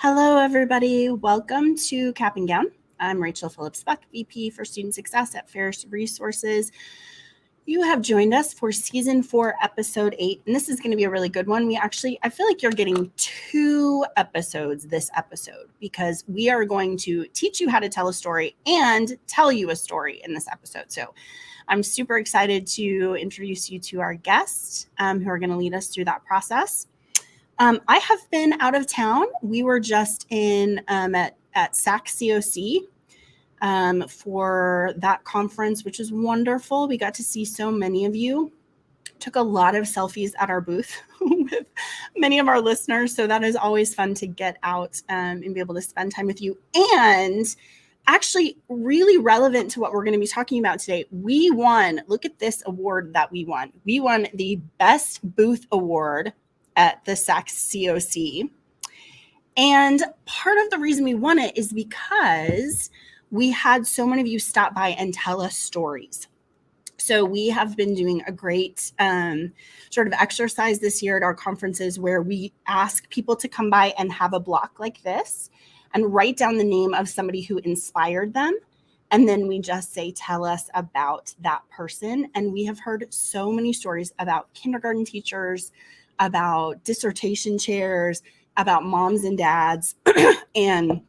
Hello, everybody. Welcome to Cap and Gown. I'm Rachel Phillips-Buck, VP for Student Success at Ferris Resources. You have joined us for Season 4, Episode 8, and this is going to be a really good one. I feel like you're getting 2 episodes this episode because we are going to teach you how to tell a story and tell you a story in this episode. So I'm super excited to introduce you to our guests who are going to lead us through that process. I have been out of town. We were just in at SAC COC for that conference, which was wonderful. We got to see so many of you. Took a lot of selfies at our booth with many of our listeners. So that is always fun to get out and be able to spend time with you. And actually really relevant to what we're going to be talking about today, we won. Look at this award that we won. We won the Best Booth Award at the SAC COC. And part of the reason we won it is because we had so many of you stop by and tell us stories. So we have been doing a great sort of exercise this year at our conferences where we ask people to come by and have a block like this and write down the name of somebody who inspired them. And then we just say, tell us about that person. And we have heard so many stories about kindergarten teachers, about dissertation chairs, about moms and dads. And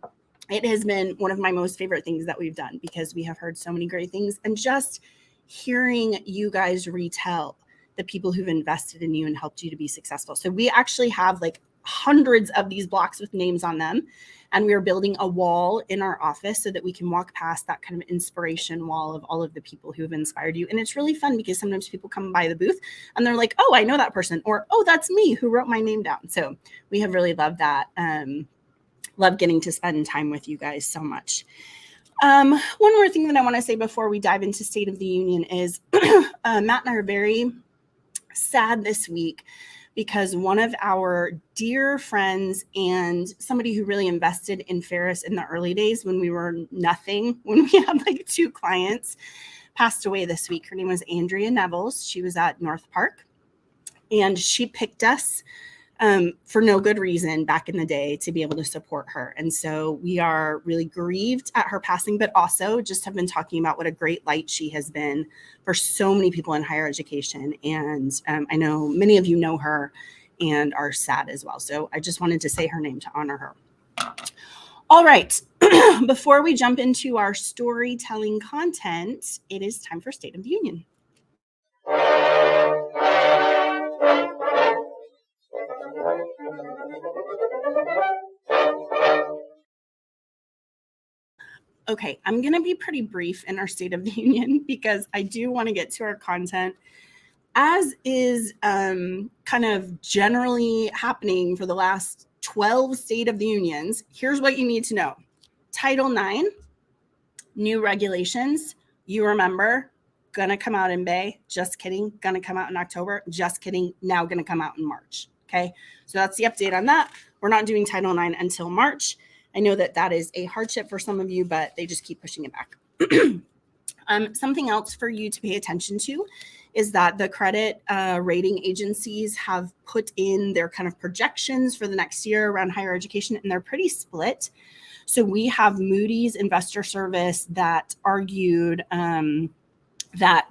it has been one of my most favorite things that we've done because we have heard so many great things. And just hearing you guys retell the people who've invested in you and helped you to be successful. So we actually have like hundreds of these blocks with names on them. And we are building a wall in our office so that we can walk past that kind of inspiration wall of all of the people who have inspired you. And it's really fun because sometimes people come by the booth and they're like, oh, I know that person, or, oh, that's me who wrote my name down. So we have really loved that. Love getting to spend time with you guys so much. One more thing that I want to say before we dive into State of the Union is Matt and I are very sad this week because one of our dear friends and somebody who really invested in Ferris in the early days when we were nothing, when we had like 2 clients, passed away this week. Her name was Andrea Nevels. She was at North Park, and she picked us for no good reason back in the day to be able to support her. And so we are really grieved at her passing, but also just have been talking about what a great light she has been for so many people in higher education. And I know many of you know her and are sad as well. So I just wanted to say her name to honor her. All right. Before we jump into our storytelling content, it is time for State of the Union. Okay, I'm going to be pretty brief in our State of the Union because I do want to get to our content. As is kind of generally happening for the last 12 State of the Unions, here's what you need to know. Title IX, new regulations, you remember, gonna come out in May, just kidding, gonna come out in October, just kidding, now gonna come out in March, okay? So that's the update on that. We're not doing Title IX until March. I know that is a hardship for some of you, but they just keep pushing it back. Something else for you to pay attention to is that the credit rating agencies have put in their kind of projections for the next year around higher education, and they're pretty split. So we have Moody's Investor Service that argued that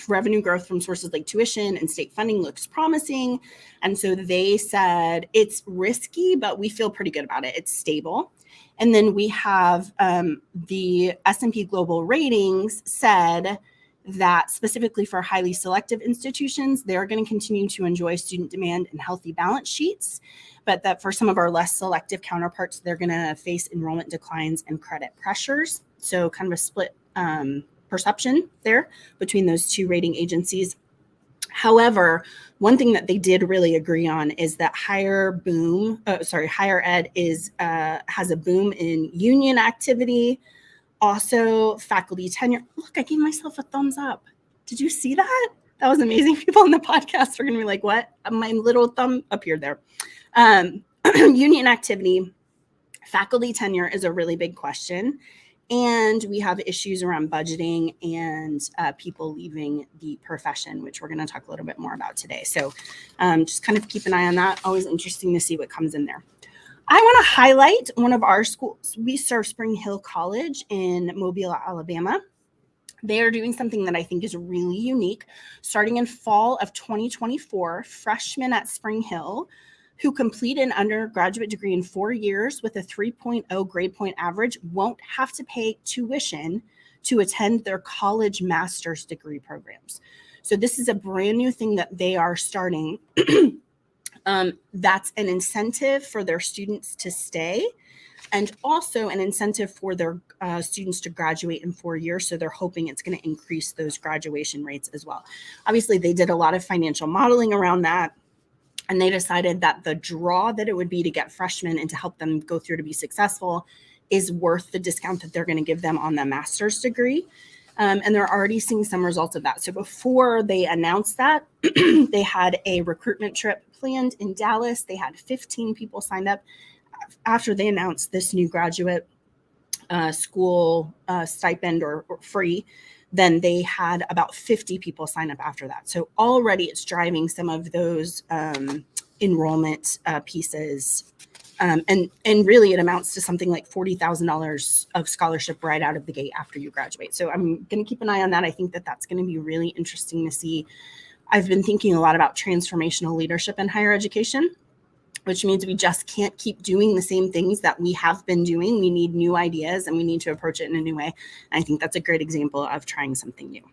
revenue growth from sources like tuition and state funding looks promising. And so they said it's risky, but we feel pretty good about it. It's stable. And then we have the S&P Global Ratings said that specifically for highly selective institutions, they're going to continue to enjoy student demand and healthy balance sheets, but that for some of our less selective counterparts, they're going to face enrollment declines and credit pressures. So kind of a split perception there between those 2 rating agencies. However, one thing that they did really agree on is that higher ed has a boom in union activity, also faculty tenure. Look, I gave myself a thumbs up. Did you see that? That was amazing. People on the podcast are going to be like, what? My little thumb appeared there. Union activity, faculty tenure is a really big question. And we have issues around budgeting and people leaving the profession, which we're going to talk a little bit more about today. So just kind of keep an eye on that. Always interesting to see what comes in there. I want to highlight one of our schools. We serve Spring Hill College in Mobile, Alabama. They are doing something that I think is really unique. Starting in fall of 2024, freshmen at Spring Hill who complete an undergraduate degree in 4 years with a 3.0 grade point average won't have to pay tuition to attend their college master's degree programs. So this is a brand new thing that they are starting. That's an incentive for their students to stay, and also an incentive for their students to graduate in 4 years. So they're hoping it's going to increase those graduation rates as well. Obviously, they did a lot of financial modeling around that, and they decided that the draw that it would be to get freshmen and to help them go through to be successful is worth the discount that they're going to give them on the master's degree. And they're already seeing some results of that. So before they announced that, they had a recruitment trip planned in Dallas. They had 15 people signed up. After they announced this new graduate school stipend or free, then they had about 50 people sign up after that. So already it's driving some of those enrollment pieces. And really it amounts to something like $40,000 of scholarship right out of the gate after you graduate. So I'm going to keep an eye on that. I think that that's going to be really interesting to see. I've been thinking a lot about transformational leadership in higher education, which means we just can't keep doing the same things that we have been doing. We need new ideas and we need to approach it in a new way. And I think that's a great example of trying something new.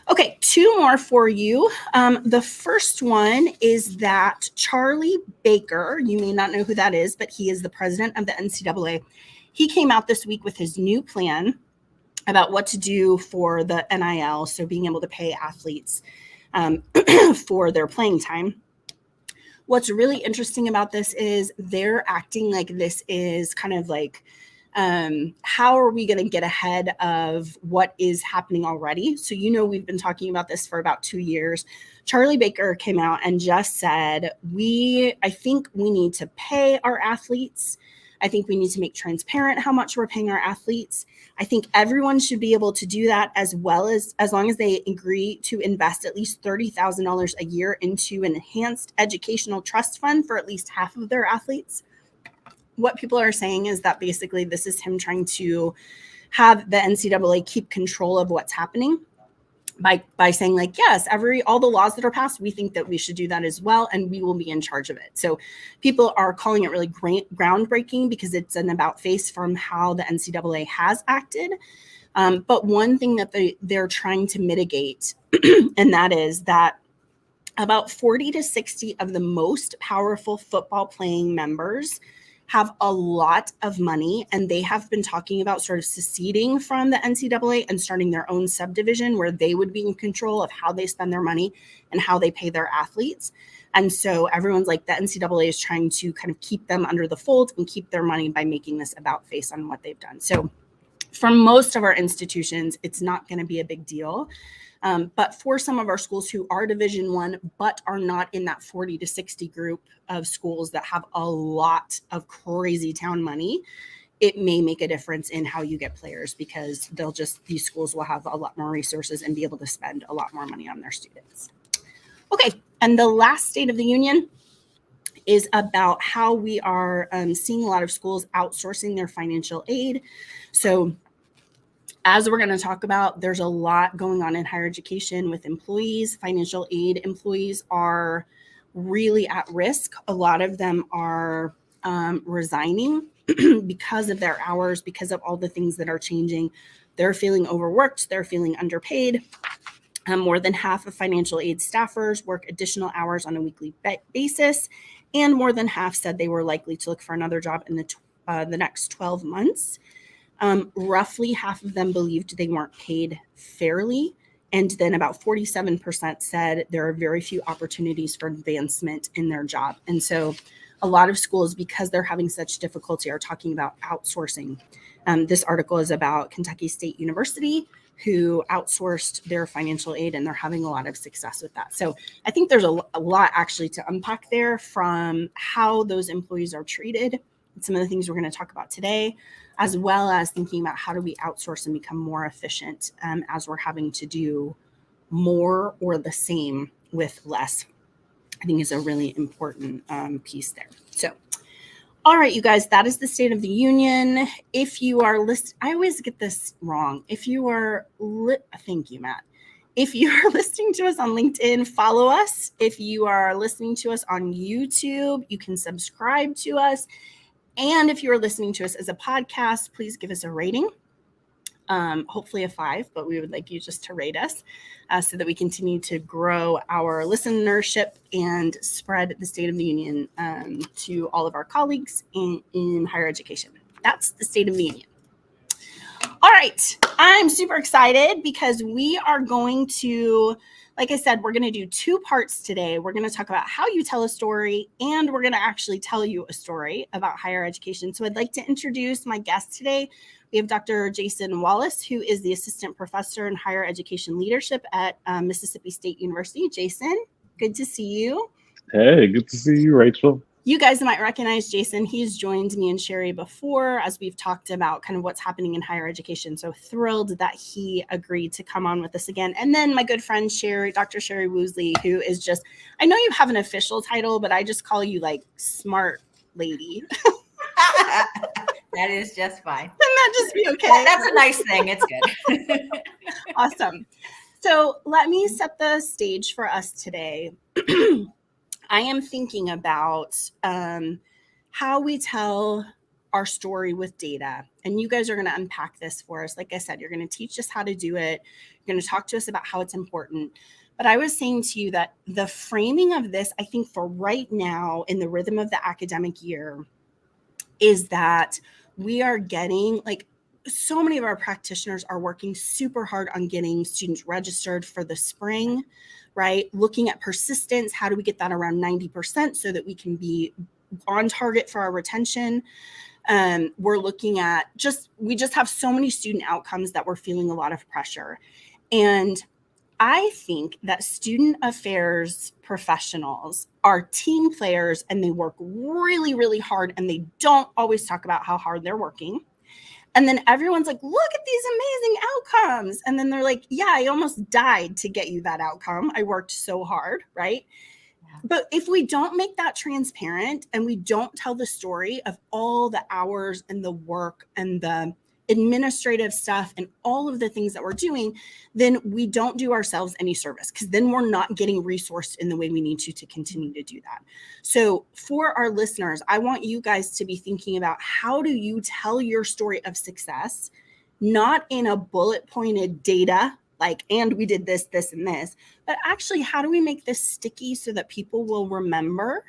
Okay, 2 more for you. The first one is that Charlie Baker, you may not know who that is, but he is the president of the NCAA. He came out this week with his new plan about what to do for the NIL, so being able to pay athletes for their playing time. What's really interesting about this is they're acting like this is kind of like, how are we going to get ahead of what is happening already? So, we've been talking about this for about 2 years. Charlie Baker came out and just said, I think we need to pay our athletes. I think we need to make transparent how much we're paying our athletes. I think everyone should be able to do that, as long as they agree to invest at least $30,000 a year into an enhanced educational trust fund for at least half of their athletes. What people are saying is that basically this is him trying to have the NCAA keep control of what's happening by saying, like, yes, all the laws that are passed, we think that we should do that as well, and we will be in charge of it. So people are calling it really groundbreaking because it's an about face from how the NCAA has acted. But one thing that they're trying to mitigate, and that is that about 40 to 60 of the most powerful football playing members have a lot of money, and they have been talking about sort of seceding from the NCAA and starting their own subdivision where they would be in control of how they spend their money and how they pay their athletes. And so everyone's like, the NCAA is trying to kind of keep them under the fold and keep their money by making this about face on what they've done. So for most of our institutions, it's not going to be a big deal. But for some of our schools who are Division I, but are not in that 40 to 60 group of schools that have a lot of crazy town money, it may make a difference in how you get players, because these schools will have a lot more resources and be able to spend a lot more money on their students. Okay, and the last State of the Union is about how we are seeing a lot of schools outsourcing their financial aid. So as we're going to talk about, there's a lot going on in higher education with employees. Financial aid employees are really at risk. A lot of them are resigning because of their hours, because of all the things that are changing. They're feeling overworked. They're feeling underpaid. More than half of financial aid staffers work additional hours on a weekly basis, and more than half said they were likely to look for another job in the next 12 months. Roughly half of them believed they weren't paid fairly. And then about 47% said there are very few opportunities for advancement in their job. And so a lot of schools, because they're having such difficulty, are talking about outsourcing. This article is about Kentucky State University, who outsourced their financial aid, and they're having a lot of success with that. So I think there's a lot actually to unpack there, from how those employees are treated, and some of the things we're going to talk about today, as well as thinking about how do we outsource and become more efficient as we're having to do more or the same with less. I think is a really important piece there. So All right, you guys, that is the State of the Union. If you are I always get this wrong. If you are thank you, Matt. If you are listening to us on LinkedIn, follow us. If you are listening to us on YouTube, you can subscribe to us. And if you are listening to us as a podcast, please give us a rating. Hopefully a 5, but we would like you just to rate us so that we continue to grow our listenership and spread the State of the Union to all of our colleagues in higher education. That's the State of the Union. All right, I'm super excited because we are going to, like I said, we're going to do 2 parts today. We're going to talk about how you tell a story, and we're going to actually tell you a story about higher education. So I'd like to introduce my guest today. We have Dr. Jason Wallace, who is the Assistant Professor in Higher Education Leadership at Mississippi State University. Jason, good to see you. Hey, good to see you, Rachel. You guys might recognize Jason. He's joined me and Sherry before as we've talked about kind of what's happening in higher education. So thrilled that he agreed to come on with us again. And then my good friend Sherry, Dr. Sherry Woosley, who is just, I know you have an official title, but I just call you like smart lady. That is just fine. Can that just be okay? That's a nice thing. It's good. Awesome. So let me set the stage for us today. I am thinking about how we tell our story with data. And you guys are going to unpack this for us. Like I said, you're going to teach us how to do it. You're going to talk to us about how it's important. But I was saying to you that the framing of this, I think for right now in the rhythm of the academic year, is that we are getting, like, so many of our practitioners are working super hard on getting students registered for the spring, right? Looking at persistence, how do we get that around 90% so that we can be on target for our retention? We're looking at we just have so many student outcomes that we're feeling a lot of pressure. And I think that student affairs professionals are team players and they work really, really hard, and they don't always talk about how hard they're working. And then everyone's like, look at these amazing outcomes. And then they're like, yeah, I almost died to get you that outcome. I worked so hard, right? Yeah. But if we don't make that transparent and we don't tell the story of all the hours and the work and the administrative stuff and all of the things that we're doing, then we don't do ourselves any service, because then we're not getting resourced in the way we need to continue to do that. So for our listeners, I want you guys to be thinking about, how do you tell your story of success, not in a bullet pointed data, like, and we did this, this, and this, but actually, how do we make this sticky so that people will remember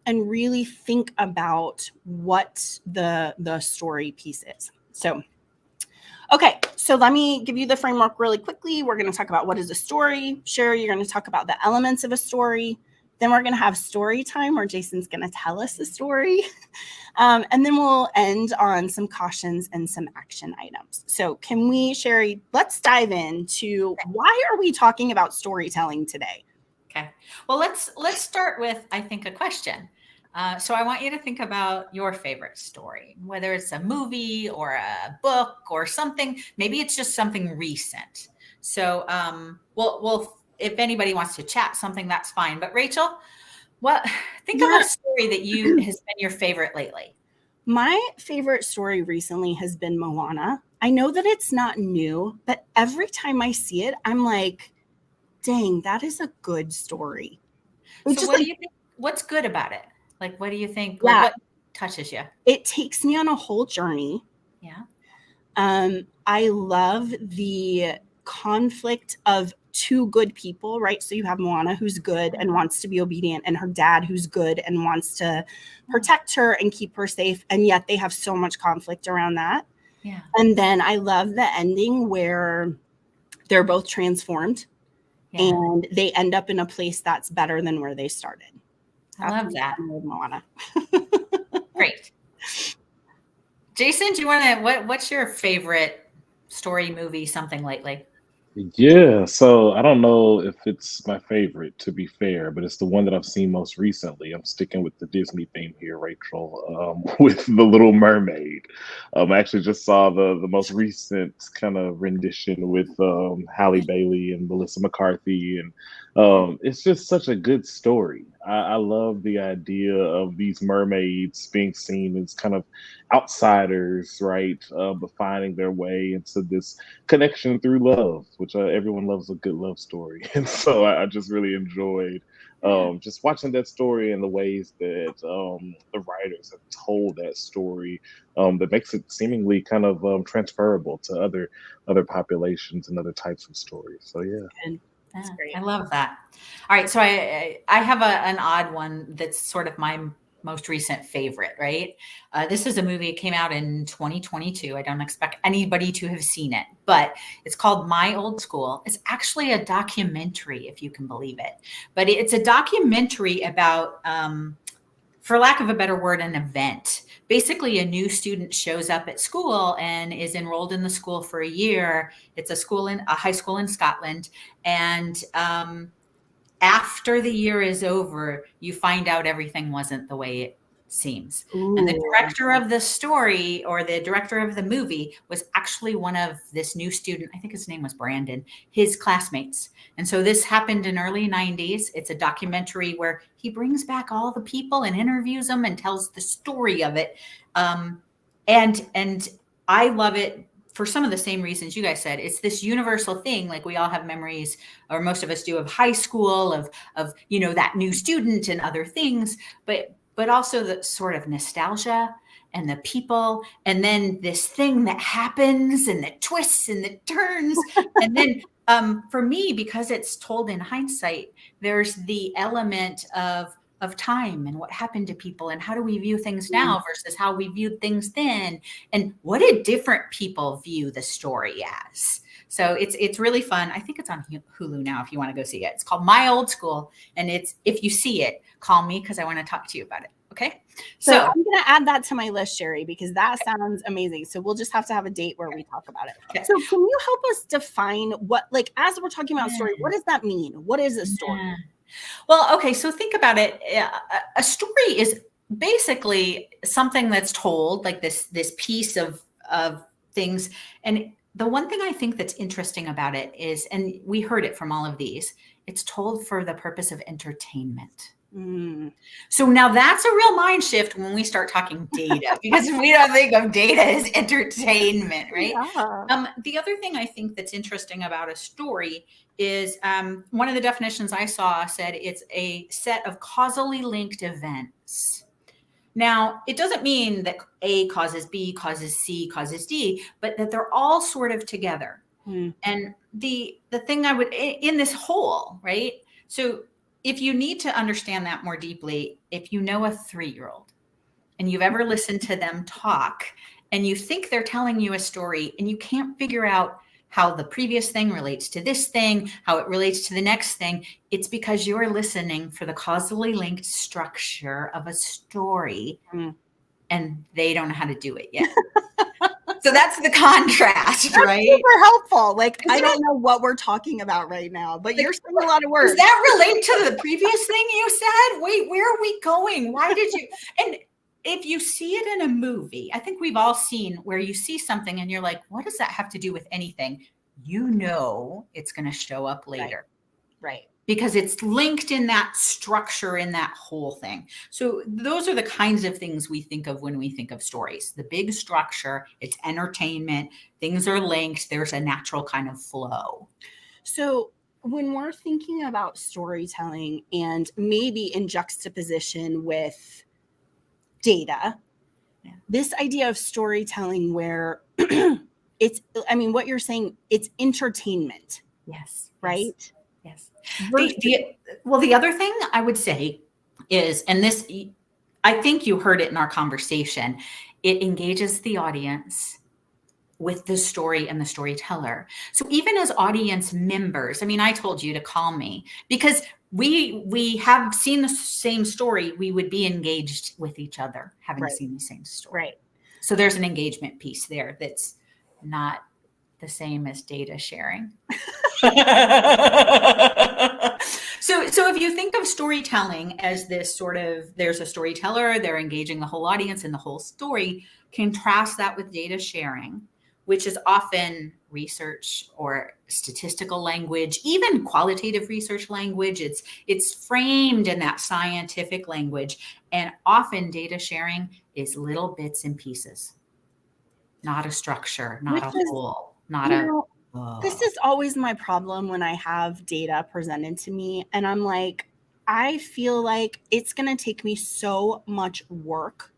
and really think about what the story piece is? So okay, so let me give you the framework really quickly. We're going to talk about what is a story. Sherry, you're going to talk about the elements of a story. Then we're going to have story time where Jason's going to tell us a story. And then we'll end on some cautions and some action items. So can we, Sherry, let's dive into why are we talking about storytelling today? Okay. Well, let's start with, I think, a question. So I want you to think about your favorite story, whether it's a movie or a book or something. Maybe it's just something recent. So we'll if anybody wants to chat something, that's fine. But Rachel, think of a story that has been your favorite lately. My favorite story recently has been Moana. I know that it's not new, but every time I see it, I'm like, dang, that is a good story. So what do you think? What's good about it? Like, what do you think? Yeah. What touches you? It takes me on a whole journey. Yeah. I love the conflict of 2 good people, right? So you have Moana, who's good and wants to be obedient, and her dad, who's good and wants to protect her and keep her safe. And yet they have so much conflict around that. Yeah. And then I love the ending where they're both transformed and they end up in a place that's better than where they started. I love that. Moana. Great. Jason, do you want to, what's your favorite story, movie, something lately? Yeah, so I don't know if it's my favorite, to be fair, but it's the one that I've seen most recently. I'm sticking with the Disney theme here, Rachel, with The Little Mermaid. I actually just saw the most recent kind of rendition with Halle Bailey and Melissa McCarthy, and it's just such a good story. I love the idea of these mermaids being seen as kind of outsiders, right? But finding their way into this connection through love, which everyone loves a good love story. And so I just really enjoyed Yeah. just watching that story and the ways that the writers have told that story that makes it seemingly kind of transferable to other populations and other types of stories. So yeah. And that's Yeah, great. I love that. All right, so I have an odd one that's sort of my most recent favorite, right? This is a movie. It came out in 2022. I don't expect anybody to have seen it, but it's called My Old School. It's actually a documentary, if you can believe it. But it's a documentary about, for lack of a better word, an event. Basically, a new student shows up at school and is enrolled in the school for a year. It's a high school in Scotland, and after the year is over, you find out everything wasn't the way it seems. And the Ooh. director of the story, or the director of the movie, was actually one of this new student. I think his name was Brandon, his classmates. And so this happened in early 90s. It's a documentary where he brings back all the people and interviews them and tells the story of it. And I love it for some of the same reasons you guys said. It's this universal thing. Like, we all have memories, or most of us do, of high school, of that new student and other things, but also the sort of nostalgia and the people, and then this thing that happens, and the twists and the turns. And then for me, because it's told in hindsight, there's the element of time and what happened to people, and how do we view things now versus how we viewed things then, and what did different people view the story as. So it's really fun. I think it's on Hulu now if you want to go see it. It's called My Old School, and if you see it, call me because I want to talk to you about it. Okay. So I'm going to add that to my list, Sherry, because that sounds amazing. So we'll just have to have a date where we talk about it. Okay. So can you help us define what, like, as we're talking about story, what does that mean? What is a story? Yeah. Well, okay, so think about it. A story is basically something that's told, like this piece of things. And the one thing I think that's interesting about it is, and we heard it from all of these, it's told for the purpose of entertainment. So now that's a real mind shift when we start talking data, because we don't think of data as entertainment, right? Yeah. The other thing I think that's interesting about a story is one of the definitions I saw said it's a set of causally linked events. Now, it doesn't mean that A causes B, causes C, causes D, but that they're all sort of together. And the thing I would, in this whole, right? So if you need to understand that more deeply, if you know a 3-year-old and you've ever listened to them talk, and you think they're telling you a story and you can't figure out how the previous thing relates to this thing, how it relates to the next thing, it's because you're listening for the causally linked structure of a story, and they don't know how to do it yet. So that's the contrast, right? Super helpful. Like, I don't know what we're talking about right now, but you're saying a lot of words. Does that relate to the previous thing you said? Wait, where are we going? Why did you? And if you see it in a movie, I think we've all seen where you see something and you're like, what does that have to do with anything? You know it's going to show up later. Right. Because it's linked in that structure, in that whole thing. So those are the kinds of things we think of when we think of stories. The big structure, it's entertainment, things are linked, there's a natural kind of flow. So when we're thinking about storytelling, and maybe in juxtaposition with data, this idea of storytelling where it's, I mean, what you're saying, it's entertainment. Yes. Right? Yes. The other thing I would say is, and this, I think you heard it in our conversation, it engages the audience with the story and the storyteller. So even as audience members, I mean, I told you to call me because we have seen the same story. We would be engaged with each other, having seen the same story. Right. So there's an engagement piece there that's not the same as data sharing. So if you think of storytelling as this sort of, there's a storyteller, they're engaging the whole audience in the whole story, contrast that with data sharing, which is often research or statistical language, even qualitative research language. It's framed in that scientific language. And often data sharing is little bits and pieces, not a structure, not Which a is, whole, not you a. know, this Oh. is always my problem when I have data presented to me. And I'm like, I feel like it's going to take me so much work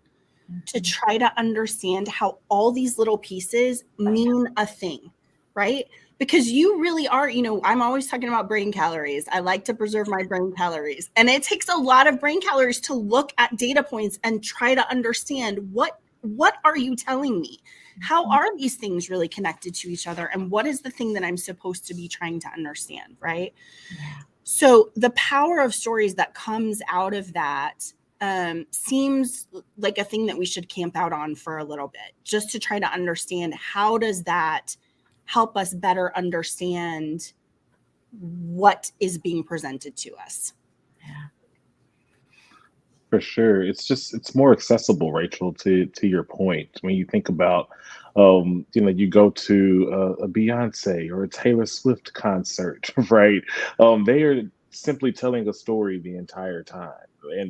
to try to understand how all these little pieces mean a thing, right? Because you really are, I'm always talking about brain calories. I like to preserve my brain calories. And it takes a lot of brain calories to look at data points and try to understand what are you telling me? How are these things really connected to each other? And what is the thing that I'm supposed to be trying to understand, right? Yeah. So the power of stories that comes out of that seems like a thing that we should camp out on for a little bit, just to try to understand how does that help us better understand what is being presented to us. Yeah. For sure. It's more accessible, Rachel, to your point. When you think about you go to a Beyonce or a Taylor Swift concert, right? They are simply telling a story the entire time.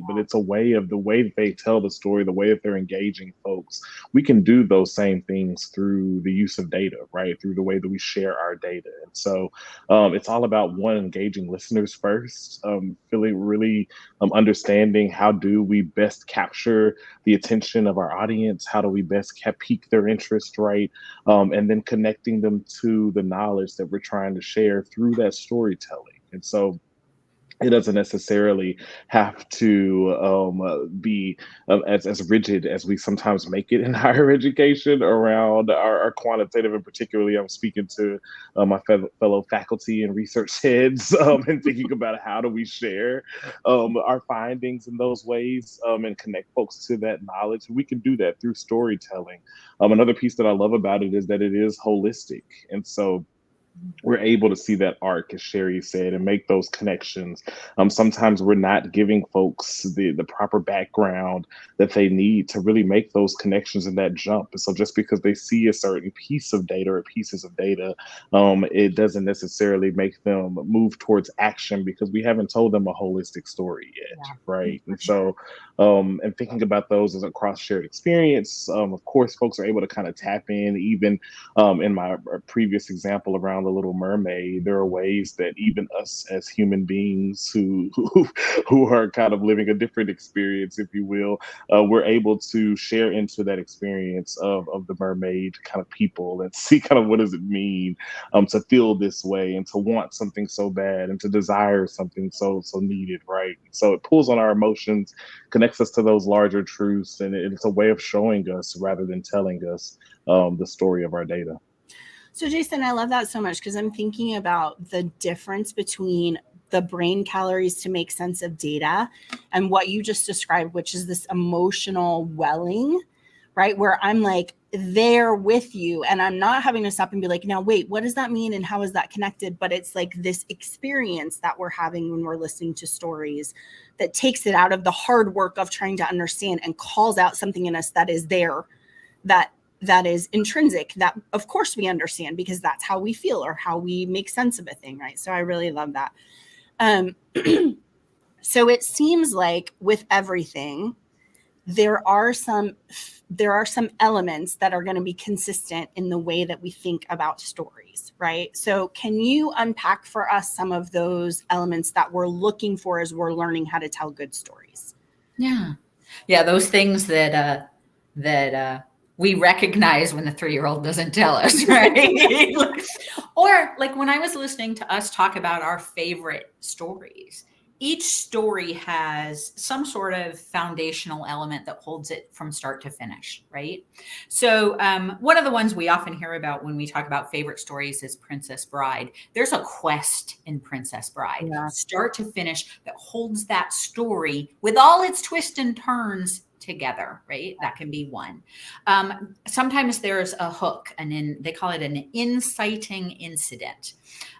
But it's a way of the way that they tell the story, the way that they're engaging folks. We can do those same things through the use of data, right? Through the way that we share our data. And so it's all about one, engaging listeners first, feeling really understanding how do we best capture the attention of our audience, how do we best pique their interest, right? And then connecting them to the knowledge that we're trying to share through that storytelling. And so it doesn't necessarily have to be as rigid as we sometimes make it in higher education around our quantitative, and particularly I'm speaking to my fellow faculty and research heads, and thinking about how do we share our findings in those ways, and connect folks to that knowledge. We can do that through storytelling. Another piece that I love about it is that it is holistic, and so we're able to see that arc, as Sherry said, and make those connections. Sometimes we're not giving folks the proper background that they need to really make those connections and that jump. And so just because they see a certain piece of data or pieces of data, it doesn't necessarily make them move towards action because we haven't told them a holistic story yet, Yeah. right? And Sure. so, and thinking about those as a cross shared experience, of course, folks are able to kind of tap in even in my previous example around the Little Mermaid, there are ways that even us as human beings who are kind of living a different experience, if you will, we're able to share into that experience of the mermaid kind of people and see kind of what does it mean to feel this way and to want something so bad and to desire something so needed, right? So it pulls on our emotions, connects us to those larger truths, and it's a way of showing us rather than telling us the story of our data. So Jason, I love that so much because I'm thinking about the difference between the brain calories to make sense of data and what you just described, which is this emotional welling, right? Where I'm like there with you and I'm not having to stop and be like, now wait, what does that mean? And how is that connected? But it's like this experience that we're having when we're listening to stories that takes it out of the hard work of trying to understand and calls out something in us that is there, that is intrinsic, that of course we understand because that's how we feel or how we make sense of a thing, right? So I really love that. So it seems like with everything, there are some elements that are going to be consistent in the way that we think about stories, right? So can you unpack for us some of those elements that we're looking for as we're learning how to tell good stories? Yeah, those things that we recognize when the 3-year-old doesn't tell us, right? Or like when I was listening to us talk about our favorite stories, each story has some sort of foundational element that holds it from start to finish, right? So one of the ones we often hear about when we talk about favorite stories is Princess Bride. There's a quest in Princess Bride, start to finish, that holds that story with all its twists and turns together, right? That can be one. Sometimes there's a hook, and they call it an inciting incident.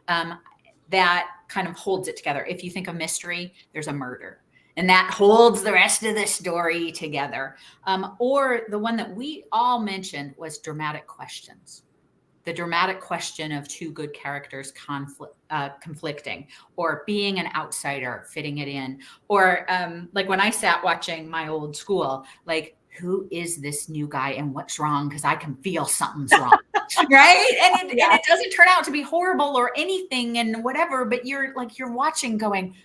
That kind of holds it together. If you think of mystery, there's a murder, and that holds the rest of the story together. Or the one that we all mentioned was dramatic questions. the dramatic question of two good characters conflicting, or being an outsider fitting it in, or like when I sat watching My Old School, like, who is this new guy and what's wrong? Because I can feel something's wrong, right? And it doesn't turn out to be horrible or anything and whatever, but you're watching going,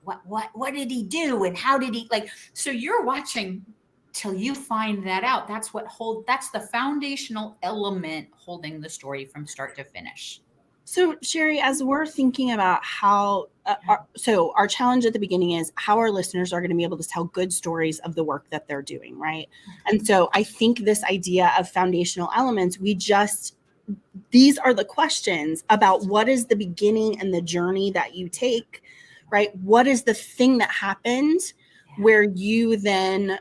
what did he do? And how did he, like, so you're watching till you find that out. That's the foundational element holding the story from start to finish. So Sherry, as we're thinking about how, our challenge at the beginning is how our listeners are going to be able to tell good stories of the work that they're doing, right? And so I think this idea of foundational elements, these are the questions about what is the beginning and the journey that you take, right? What is the thing that happened where you then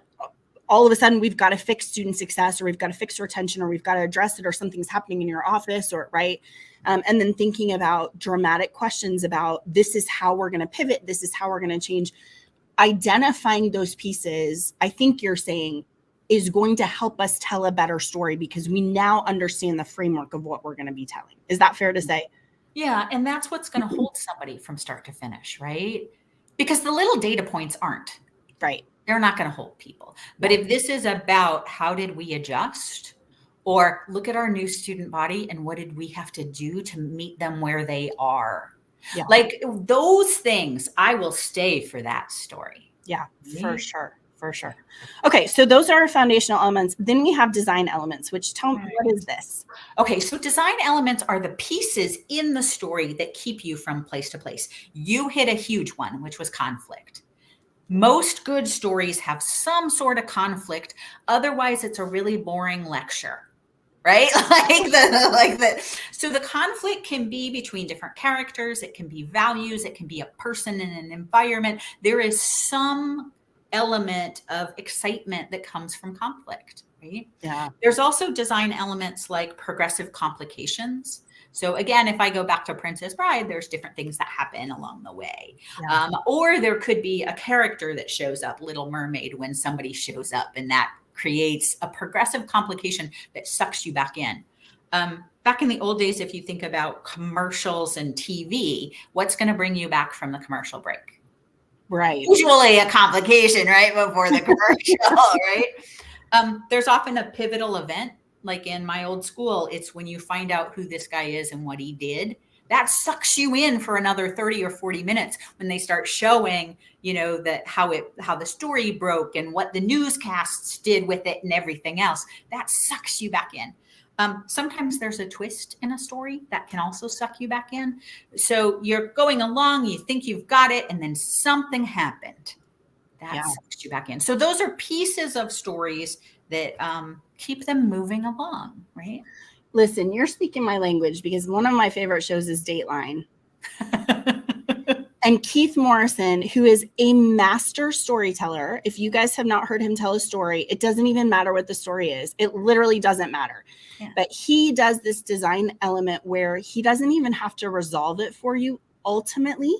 all of a sudden we've got to fix student success, or we've got to fix retention, or we've got to address it, or something's happening in your office, or right. And then thinking about dramatic questions about this is how we're going to pivot. This is how we're going to change. Identifying those pieces, I think you're saying, is going to help us tell a better story because we now understand the framework of what we're going to be telling. Is that fair to say? Yeah. And that's what's going to hold somebody from start to finish, right? Because the little data points aren't. Right. They're not going to hold people. But if this is about how did we adjust, or look at our new student body and what did we have to do to meet them where they are? Yeah. Like those things, I will stay for that story. Yeah, for sure. For sure. Okay, so those are our foundational elements. Then we have design elements, which tell me, what is this? Okay, so design elements are the pieces in the story that keep you from place to place. You hit a huge one, which was conflict. Most good stories have some sort of conflict. Otherwise, it's a really boring lecture, right? So the conflict can be between different characters. It can be values. It can be a person in an environment. There is some element of excitement that comes from conflict, right? Yeah. There's also design elements like progressive complications. So again, if I go back to Princess Bride, there's different things that happen along the way. Yeah. Or there could be a character that shows up, Little Mermaid, when somebody shows up, and that creates a progressive complication that sucks you back in. Back in the old days, if you think about commercials and TV, what's going to bring you back from the commercial break? Right. Usually a complication, right, before the commercial, right? There's often a pivotal event. Like in My Old School, it's when you find out who this guy is and what he did. That sucks you in for another 30 or 40 minutes when they start showing, that how the story broke and what the newscasts did with it and everything else. That sucks you back in. Sometimes there's a twist in a story that can also suck you back in. So you're going along, you think you've got it, and then something happened. That sucks you back in. So those are pieces of stories that keep them moving along, right? Listen, you're speaking my language because one of my favorite shows is Dateline. And Keith Morrison, who is a master storyteller, if you guys have not heard him tell a story, it doesn't even matter what the story is. It literally doesn't matter. Yeah. But he does this design element where he doesn't even have to resolve it for you. Ultimately,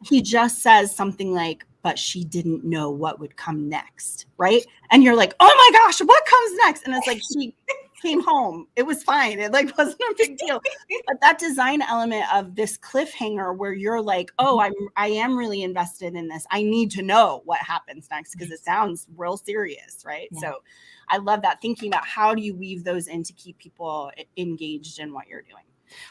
he just says something like, but she didn't know what would come next, right? And you're like, oh my gosh, what comes next? And it's like, she came home. It was fine. It wasn't a big deal. But that design element of this cliffhanger where you're like, oh, I am really invested in this. I need to know what happens next because it sounds real serious, right? Yeah. So I love that, thinking about how do you weave those in to keep people engaged in what you're doing.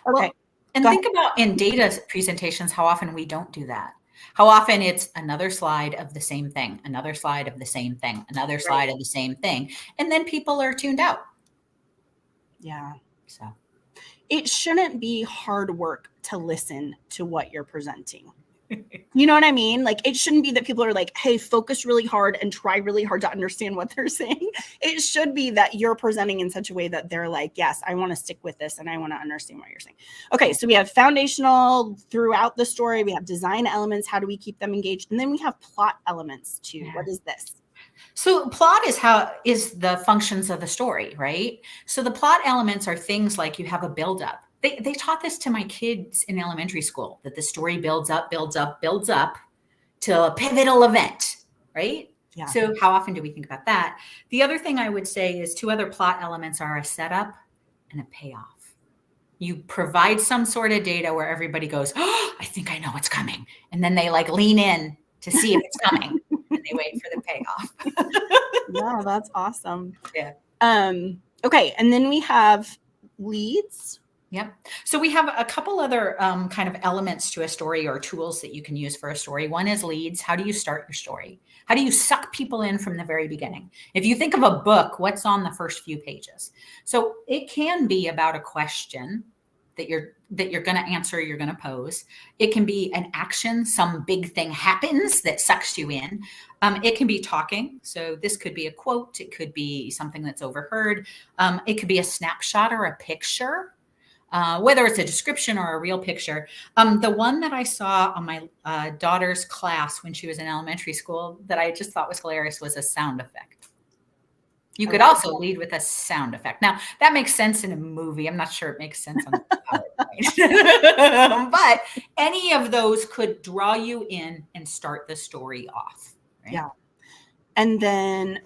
Okay. Well, and think about in data presentations, how often we don't do that. How often it's another slide of the same thing, another slide of the same thing, another slide of the same thing. And then people are tuned out. Yeah. So it shouldn't be hard work to listen to what you're presenting. You know what I mean? Like, it shouldn't be that people are like, hey, focus really hard and try really hard to understand what they're saying. It should be that you're presenting in such a way that they're like, yes, I want to stick with this and I want to understand what you're saying. Okay, so we have foundational throughout the story. We have design elements. How do we keep them engaged? And then we have plot elements too. Yeah. What is this? So plot is the functions of the story, right? So the plot elements are things like you have a buildup. They taught this to my kids in elementary school, that the story builds up to a pivotal event, right? Yeah. So how often do we think about that? The other thing I would say is two other plot elements are a setup and a payoff. You provide some sort of data where everybody goes, oh, I think I know what's coming. And then they like lean in to see if it's coming and they wait for the payoff. Yeah, that's awesome. Yeah. Okay. And then we have leads. Yep. So we have a couple other kind of elements to a story or tools that you can use for a story. One is leads. How do you start your story? How do you suck people in from the very beginning? If you think of a book, what's on the first few pages? So it can be about a question that you're going to answer, you're going to pose. It can be an action, some big thing happens that sucks you in. It can be talking. So this could be a quote. It could be something that's overheard. It could be a snapshot or a picture. Whether it's a description or a real picture. The one that I saw on my daughter's class when she was in elementary school that I just thought was hilarious was a sound effect. You could also lead with a sound effect. Now, that makes sense in a movie. I'm not sure it makes sense on the PowerPoint. But any of those could draw you in and start the story off. Right? Yeah. And then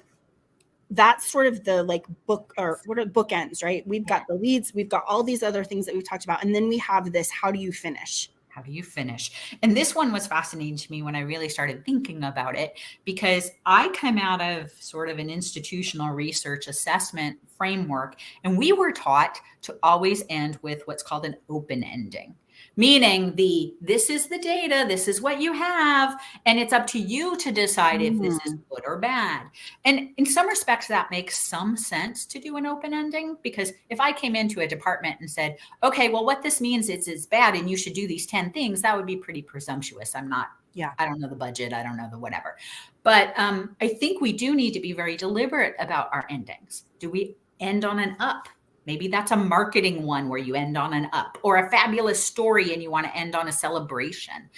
that's sort of the like book or what are bookends, right? We've got the leads, we've got all these other things that we've talked about. And then we have this, how do you finish? How do you finish? And this one was fascinating to me when I really started thinking about it, because I come out of sort of an institutional research assessment framework, and we were taught to always end with what's called an open ending. Meaning this is the data, this is what you have, and it's up to you to decide if this is good or bad. And in some respects, that makes some sense to do an open ending, because if I came into a department and said, okay, well, what this means is it's bad and you should do these 10 things, that would be pretty presumptuous. I don't know the budget, I don't know the whatever. But I think we do need to be very deliberate about our endings. Do we end on an up? Maybe that's a marketing one where you end on an up, or a fabulous story and you want to end on a celebration.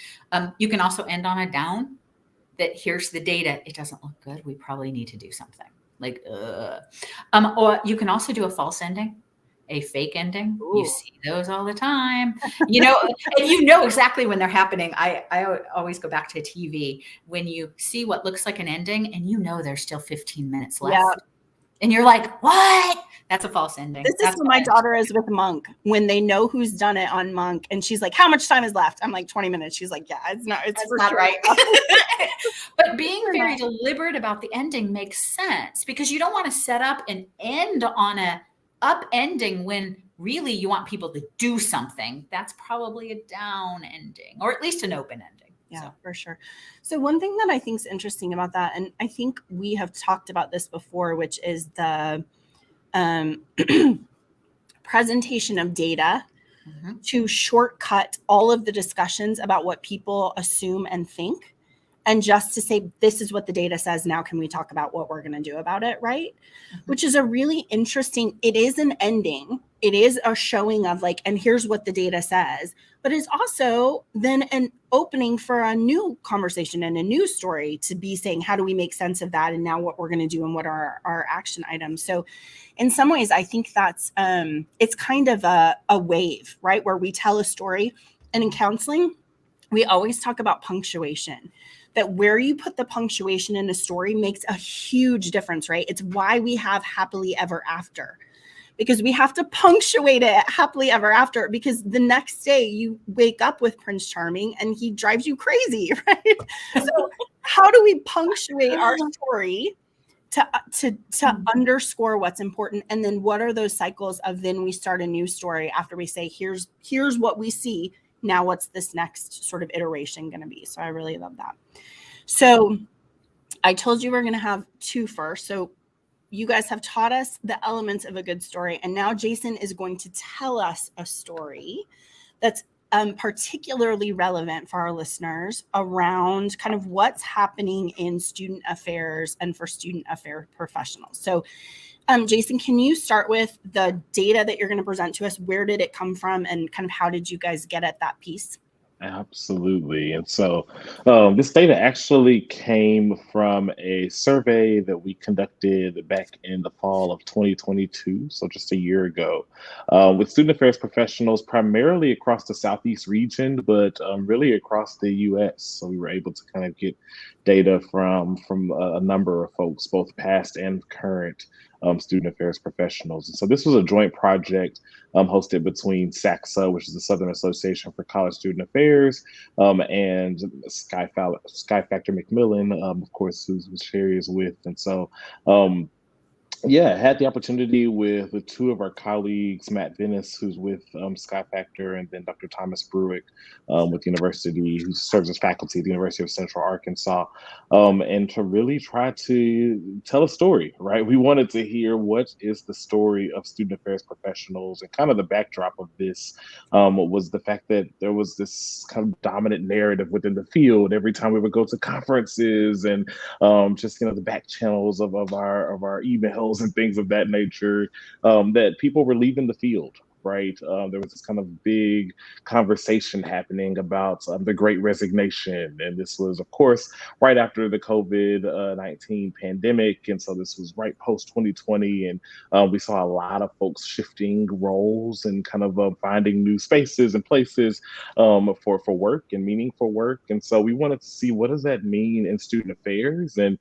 You can also end on a down, that here's the data. It doesn't look good. We probably need to do something or you can also do a false ending, a fake ending. Ooh. You see those all the time, and you know exactly when they're happening. I always go back to TV when you see what looks like an ending and there's still 15 minutes left. Yeah. And you're like, what? That's a false ending. This is what my daughter is with Monk. When they know who's done it on Monk, and she's like, how much time is left? I'm like, 20 minutes. She's like, yeah, it's not sure. Right. But being very deliberate about the ending makes sense, because you don't want to set up and end on a up ending when really you want people to do something. That's probably a down ending, or at least an open ending. Yeah, for sure. So one thing that I think is interesting about that, and I think we have talked about this before, which is the presentation of data to shortcut all of the discussions about what people assume and think, and just to say, this is what the data says. Now, can we talk about what we're going to do about it? Right. Which is a really interesting, it is an ending. It is a showing of like, and here's what the data says, but it's also then an opening for a new conversation and a new story to be saying, how do we make sense of that? And now what we're going to do and what are our action items? So in some ways, I think that's, it's kind of a wave, right? Where we tell a story. And in counseling, we always talk about punctuation, that where you put the punctuation in a story makes a huge difference, right? It's why we have happily ever after, because we have to punctuate it happily ever after, because the next day you wake up with Prince Charming and he drives you crazy, right? So how do we punctuate our story to underscore what's important? And then what are those cycles of then we start a new story after we say, here's what we see. Now what's this next sort of iteration going to be? So I really love that. So I told you we're going to have two first. So you guys have taught us the elements of a good story. And now Jason is going to tell us a story that's particularly relevant for our listeners around kind of what's happening in student affairs and for student affair professionals. So Jason, can you start with the data that you're going to present to us? Where did it come from, and kind of how did you guys get at that piece? Absolutely. And so this data actually came from a survey that we conducted back in the fall of 2022, so just a year ago, with student affairs professionals primarily across the Southeast region, but really across the U.S. So we were able to kind of get data from a number of folks, both past and current, student affairs professionals. And so this was a joint project hosted between SACSA, which is the Southern Association for College Student Affairs, and Sky Factor Macmillan, of course, who Sherry is with. And so, yeah, I had the opportunity with two of our colleagues, Matt Venice, who's with Sky Factor, and then Dr. Thomas Bruick with the university, who serves as faculty at the University of Central Arkansas, and to really try to tell a story, right? We wanted to hear what is the story of student affairs professionals, and kind of the backdrop of this was the fact that there was this kind of dominant narrative within the field. Every time we would go to conferences and just the back channels of our emails and things of that nature, that people were leaving the field. Right, there was this kind of big conversation happening about the Great Resignation, and this was, of course, right after the COVID-19 pandemic, and so this was right post 2020, and we saw a lot of folks shifting roles and kind of finding new spaces and places for work and meaningful work, and so we wanted to see what does that mean in student affairs, and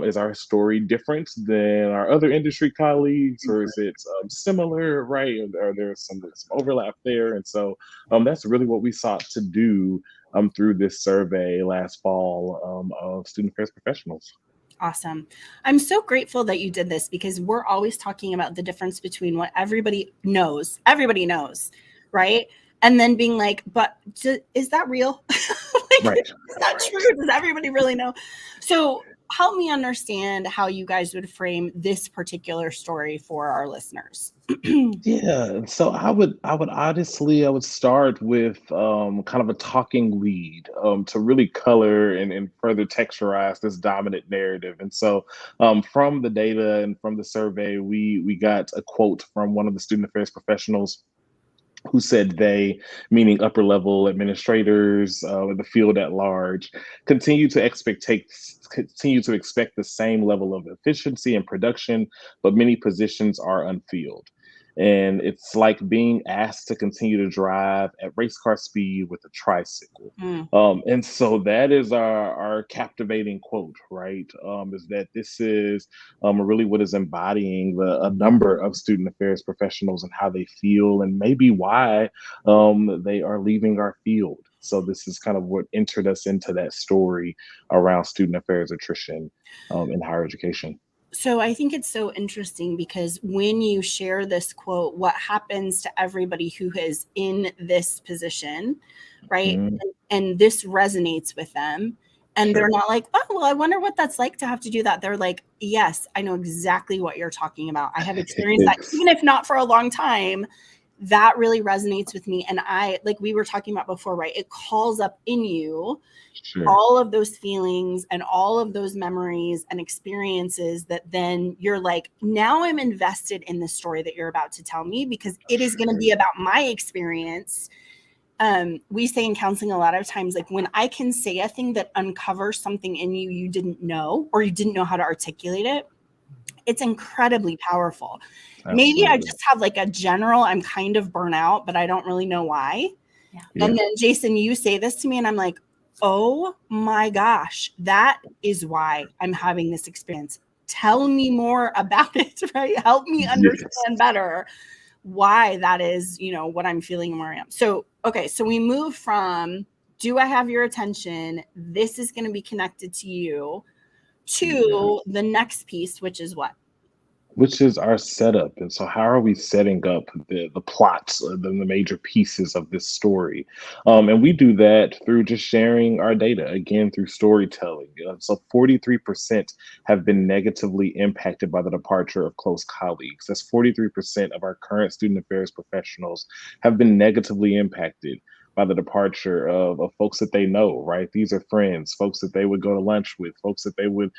is our story different than our other industry colleagues, or is it similar, right? Are there some overlap there? And so that's really what we sought to do through this survey last fall of student affairs professionals. Awesome. I'm so grateful that you did this, because we're always talking about the difference between what everybody knows, right? And then being like, but is that real? Right. Is that true? Does everybody really know? So help me understand how you guys would frame this particular story for our listeners. Yeah, so I would start with kind of a talking lead to really color and further texturize this dominant narrative. And so from the data and from the survey, we got a quote from one of the student affairs professionals who said they, meaning upper level administrators in the field at large, continue to expect the same level of efficiency and production, but many positions are unfilled. And it's like being asked to continue to drive at race car speed with a tricycle. Mm. And so that is our captivating quote, right? Is that this is really what is embodying a number of student affairs professionals and how they feel, and maybe why they are leaving our field. So this is kind of what entered us into that story around student affairs attrition in higher education. So I think it's so interesting, because when you share this quote, what happens to everybody who is in this position, right? Mm, And this resonates with them. And sure. they're not like, oh, well, I wonder what that's like to have to do that. They're like, yes, I know exactly what you're talking about. I have experienced that, even if not for a long time. That really resonates with me. And like we were talking about before, right? It calls up in you Sure. all of those feelings and all of those memories and experiences that then you're like, now I'm invested in the story that you're about to tell me, because it is going to be about my experience. We say in counseling a lot of times, like, when I can say a thing that uncovers something in you didn't know, or you didn't know how to articulate it, it's incredibly powerful. Maybe I Absolutely. just have like a general, I'm kind of burnt out, but I don't really know why. Yeah. And then Jason, you say this to me and I'm like, oh my gosh, that is why I'm having this experience. Tell me more about it, right? Help me understand better why that is, what I'm feeling and where I am. So, okay. So we move from, do I have your attention? This is going to be connected to you, to the next piece, which is what? Which is our setup. And so how are we setting up the plots, the major pieces of this story? And we do that through just sharing our data, again, through storytelling. So 43% have been negatively impacted by the departure of close colleagues. That's 43% of our current student affairs professionals have been negatively impacted by the departure of folks that they know, right? These are friends, folks that they would go to lunch with, folks that they would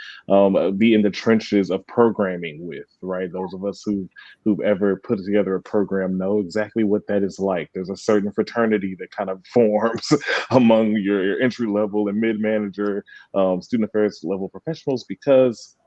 be in the trenches of programming with, right? Those of us who've ever put together a program know exactly what that is like. There's a certain fraternity that kind of forms among your entry level and mid manager student affairs level professionals because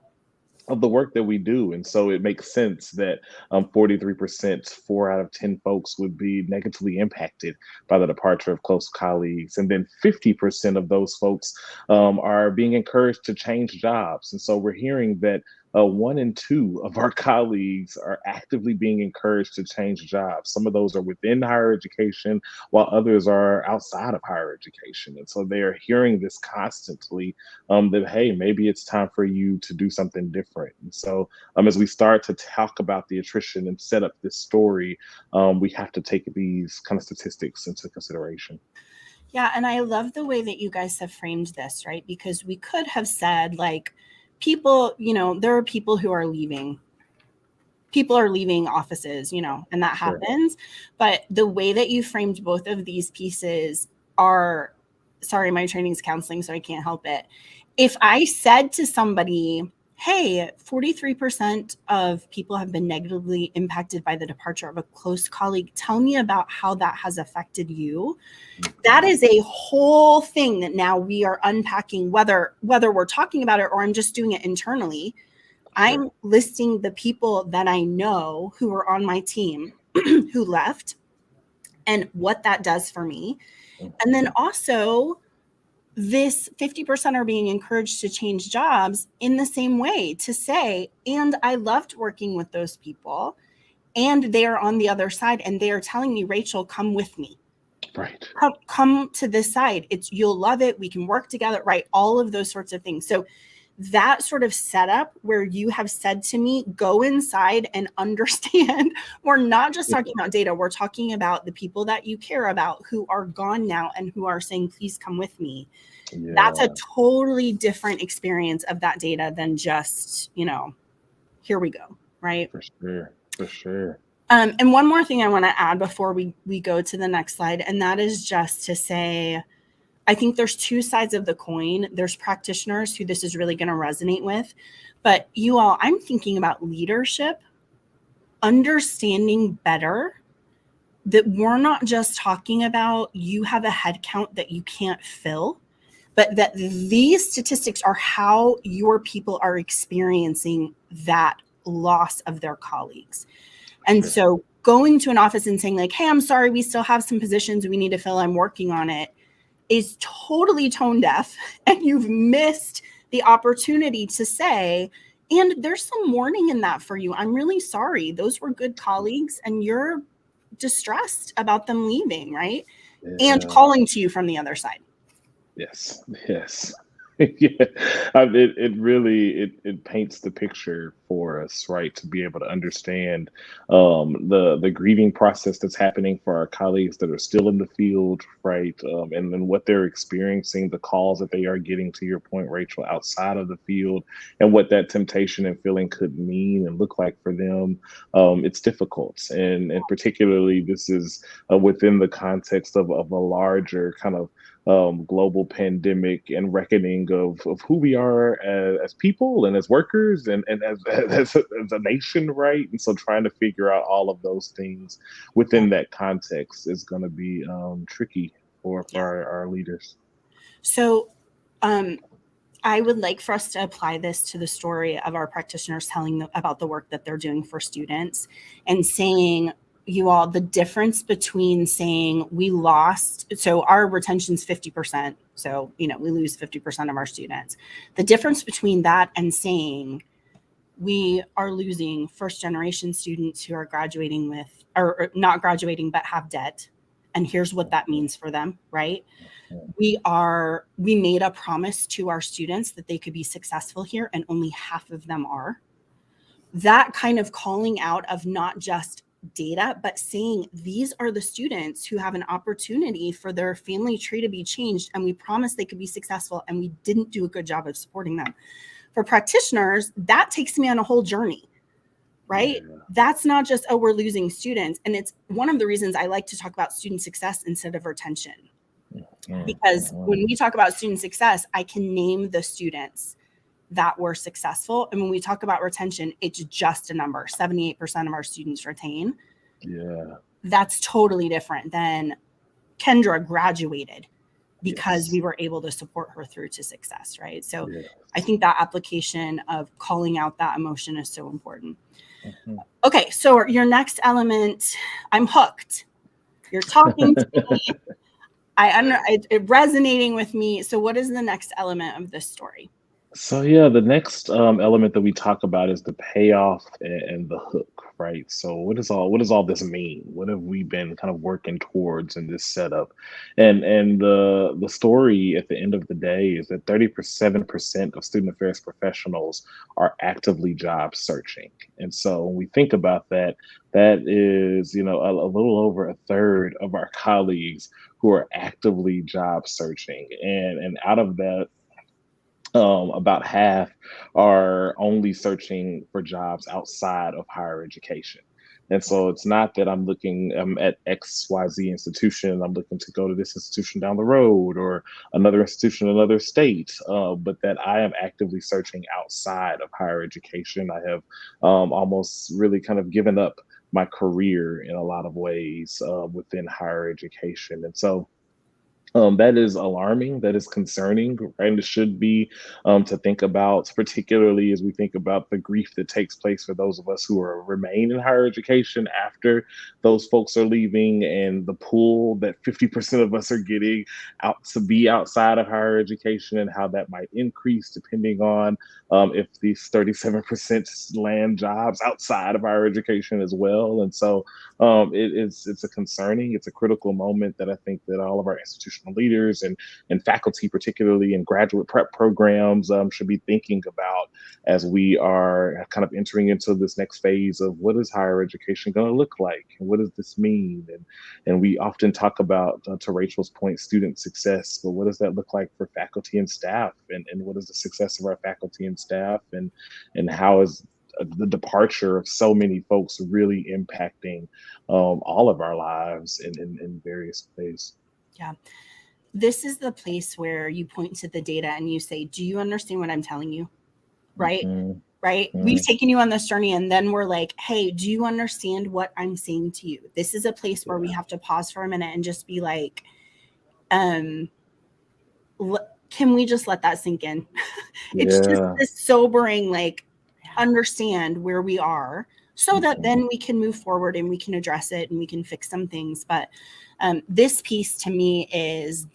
of the work that we do. And so it makes sense that 43%, 4 out of 10 folks would be negatively impacted by the departure of close colleagues. And then 50% of those folks are being encouraged to change jobs. And so we're hearing that 1 in 2 of our colleagues are actively being encouraged to change jobs. Some of those are within higher education, while others are outside of higher education. And so they are hearing this constantly, that, hey, maybe it's time for you to do something different. And so as we start to talk about the attrition and set up this story, we have to take these kind of statistics into consideration. Yeah, and I love the way that you guys have framed this, right? Because we could have said, like, people, there are people who are leaving. People are leaving offices, and that Sure. happens. But the way that you framed both of these pieces are, sorry, my training's counseling, so I can't help it. If I said to somebody, hey, 43% of people have been negatively impacted by the departure of a close colleague, tell me about how that has affected you. That is a whole thing that now we are unpacking, whether we're talking about it or I'm just doing it internally. I'm listing the people that I know who were on my team who left and what that does for me. And then also, this 50% are being encouraged to change jobs in the same way, to say, and I loved working with those people, and they are on the other side, and they are telling me, Rachel, come with me. Right. Come to this side. You'll love it. We can work together, right? All of those sorts of things. So that sort of setup where you have said to me, go inside and understand, we're not just talking about data. We're talking about the people that you care about who are gone now and who are saying, please come with me. Yeah. That's a totally different experience of that data than just, here we go, right? For sure. For sure. And one more thing I want to add before we go to the next slide, and that is just to say, I think there's two sides of the coin. There's practitioners who this is really going to resonate with, but you all, I'm thinking about leadership, understanding better that we're not just talking about you have a head count that you can't fill, but that these statistics are how your people are experiencing that loss of their colleagues. And so going to an office and saying, like, hey, I'm sorry, we still have some positions we need to fill, I'm working on it, is totally tone deaf, and you've missed the opportunity to say, and there's some mourning in that for you. I'm really sorry. Those were good colleagues, and you're distressed about them leaving, right? Yeah. And calling to you from the other side. Yes. Yeah, it really paints the picture for us, right? To be able to understand the grieving process that's happening for our colleagues that are still in the field, right? And then what they're experiencing, the calls that they are getting, to your point, Rachel, outside of the field, and what that temptation and feeling could mean and look like for them. It's difficult, and particularly this is within the context of a larger kind of global pandemic and reckoning of who we are as people and as workers and as a nation, right? And so trying to figure out all of those things within that context is going to be tricky for our leaders. So I would like for us to apply this to the story of our practitioners telling them about the work that they're doing for students and saying, you all, the difference between saying we lost, so our retention's 50%. So, we lose 50% of our students. The difference between that and saying we are losing first generation students who are graduating with, or not graduating, but have debt. And here's what that means for them, right? We made a promise to our students that they could be successful here, and only half of them are. That kind of calling out of not just data, but saying these are the students who have an opportunity for their family tree to be changed, and we promised they could be successful, and we didn't do a good job of supporting them. For practitioners, that takes me on a whole journey, right? Yeah. That's not just, oh, we're losing students. And it's one of the reasons I like to talk about student success instead of retention. Because when we talk about student success, I can name the students that were successful. And when we talk about retention, it's just a number. 78% of our students retain. Yeah. That's totally different than Kendra graduated because we were able to support her through to success, right? So I think that application of calling out that emotion is so important. Okay, so your next element, I'm hooked. You're talking to me. It's resonating with me. So what is the next element of this story? So yeah, the next element that we talk about is the payoff and the hook, right? So what does all this mean? What have we been kind of working towards in this setup? And the story at the end of the day is that 37% of student affairs professionals are actively job searching. And so when we think about that, that is, a little over a third of our colleagues who are actively job searching. And out of that, about half are only searching for jobs outside of higher education. And so it's not that I'm at XYZ institution, I'm looking to go to this institution down the road or another institution in another state, but that I am actively searching outside of higher education. I have almost really kind of given up my career in a lot of ways within higher education. And so that is alarming. That is concerning, right? And it should be to think about, particularly as we think about the grief that takes place for those of us who are remain in higher education after those folks are leaving, and the pool that 50% of us are getting out to be outside of higher education, and how that might increase depending on if these 37% land jobs outside of higher education as well. And so it's a concerning, it's a critical moment that I think that all of our institutional leaders and faculty, particularly in graduate prep programs, should be thinking about as we are kind of entering into this next phase of what is higher education going to look like, and what does this mean, and we often talk about, to Rachel's point, student success, but what does that look like for faculty and staff, and what is the success of our faculty and staff, and how is the departure of so many folks really impacting all of our lives in various ways. Yeah. This is the place where you point to the data and you say, do you understand what I'm telling you? Right? Mhm, Right? We've mhm. taken you on this journey, and then we're like, hey, do you understand what I'm saying to you? This is a place where we Yeah, have to pause for a minute and just be like, um, can we just let that sink in? It's just yeah. this sobering, like, Yeah. understand where we are so that Mhm. then we can move forward and we can address it and we can fix some things. But this piece to me is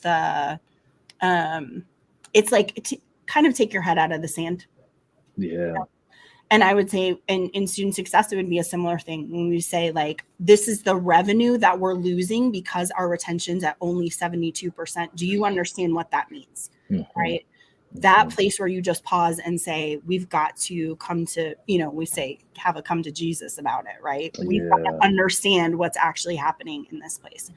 um, it's like kind of take your head out of the sand. Yeah, And I would say in student success, it would be a similar thing when we say, like, this is the revenue that we're losing because our retention's at only 72%. Do you understand what that means? mhm, Right? That mhm. place where you just pause and say, we've got to come to, we say, have a come to Jesus about it, right? We've got to Yeah, understand what's actually happening in this place.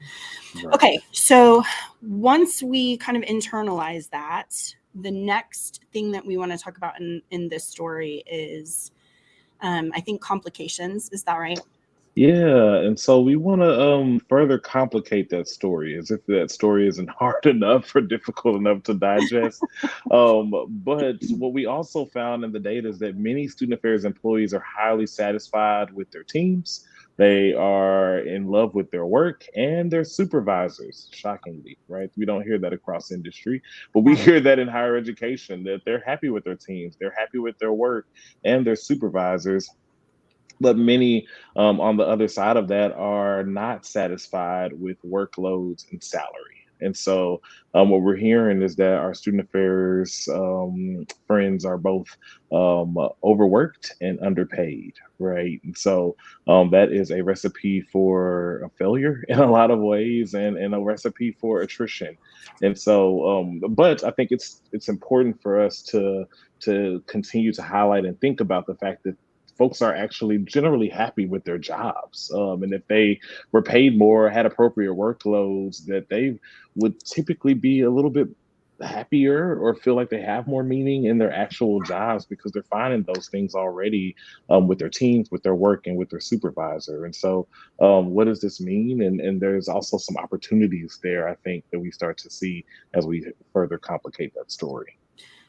right. Okay, so once we kind of internalize that, the next thing that we want to talk about in this story is, I think, complications. Is that right? Yeah, and so we want to further complicate that story, as if that story isn't hard enough or difficult enough to digest. But what we also found in the data is that many student affairs employees are highly satisfied with their teams. They are in love with their work and their supervisors, shockingly, right? We don't hear that across industry, but we Yeah. hear that in higher education, that they're happy with their teams, they're happy with their work and their supervisors. But many, on the other side of that, are not satisfied with workloads and salary. And so, what we're hearing is that our student affairs friends are both overworked and underpaid, right? And so, that is a recipe for a failure in a lot of ways, and a recipe for attrition. And so, but I think it's important for us to continue to highlight and think about the fact that folks are actually generally happy with their jobs. And if they were paid more, had appropriate workloads, that they would typically be a little bit happier or feel like they have more meaning in their actual jobs because they're finding those things already with their teams, with their work, and with their supervisor. And so, what does this mean? And there's also some opportunities there, I think, that we start to see as we further complicate that story.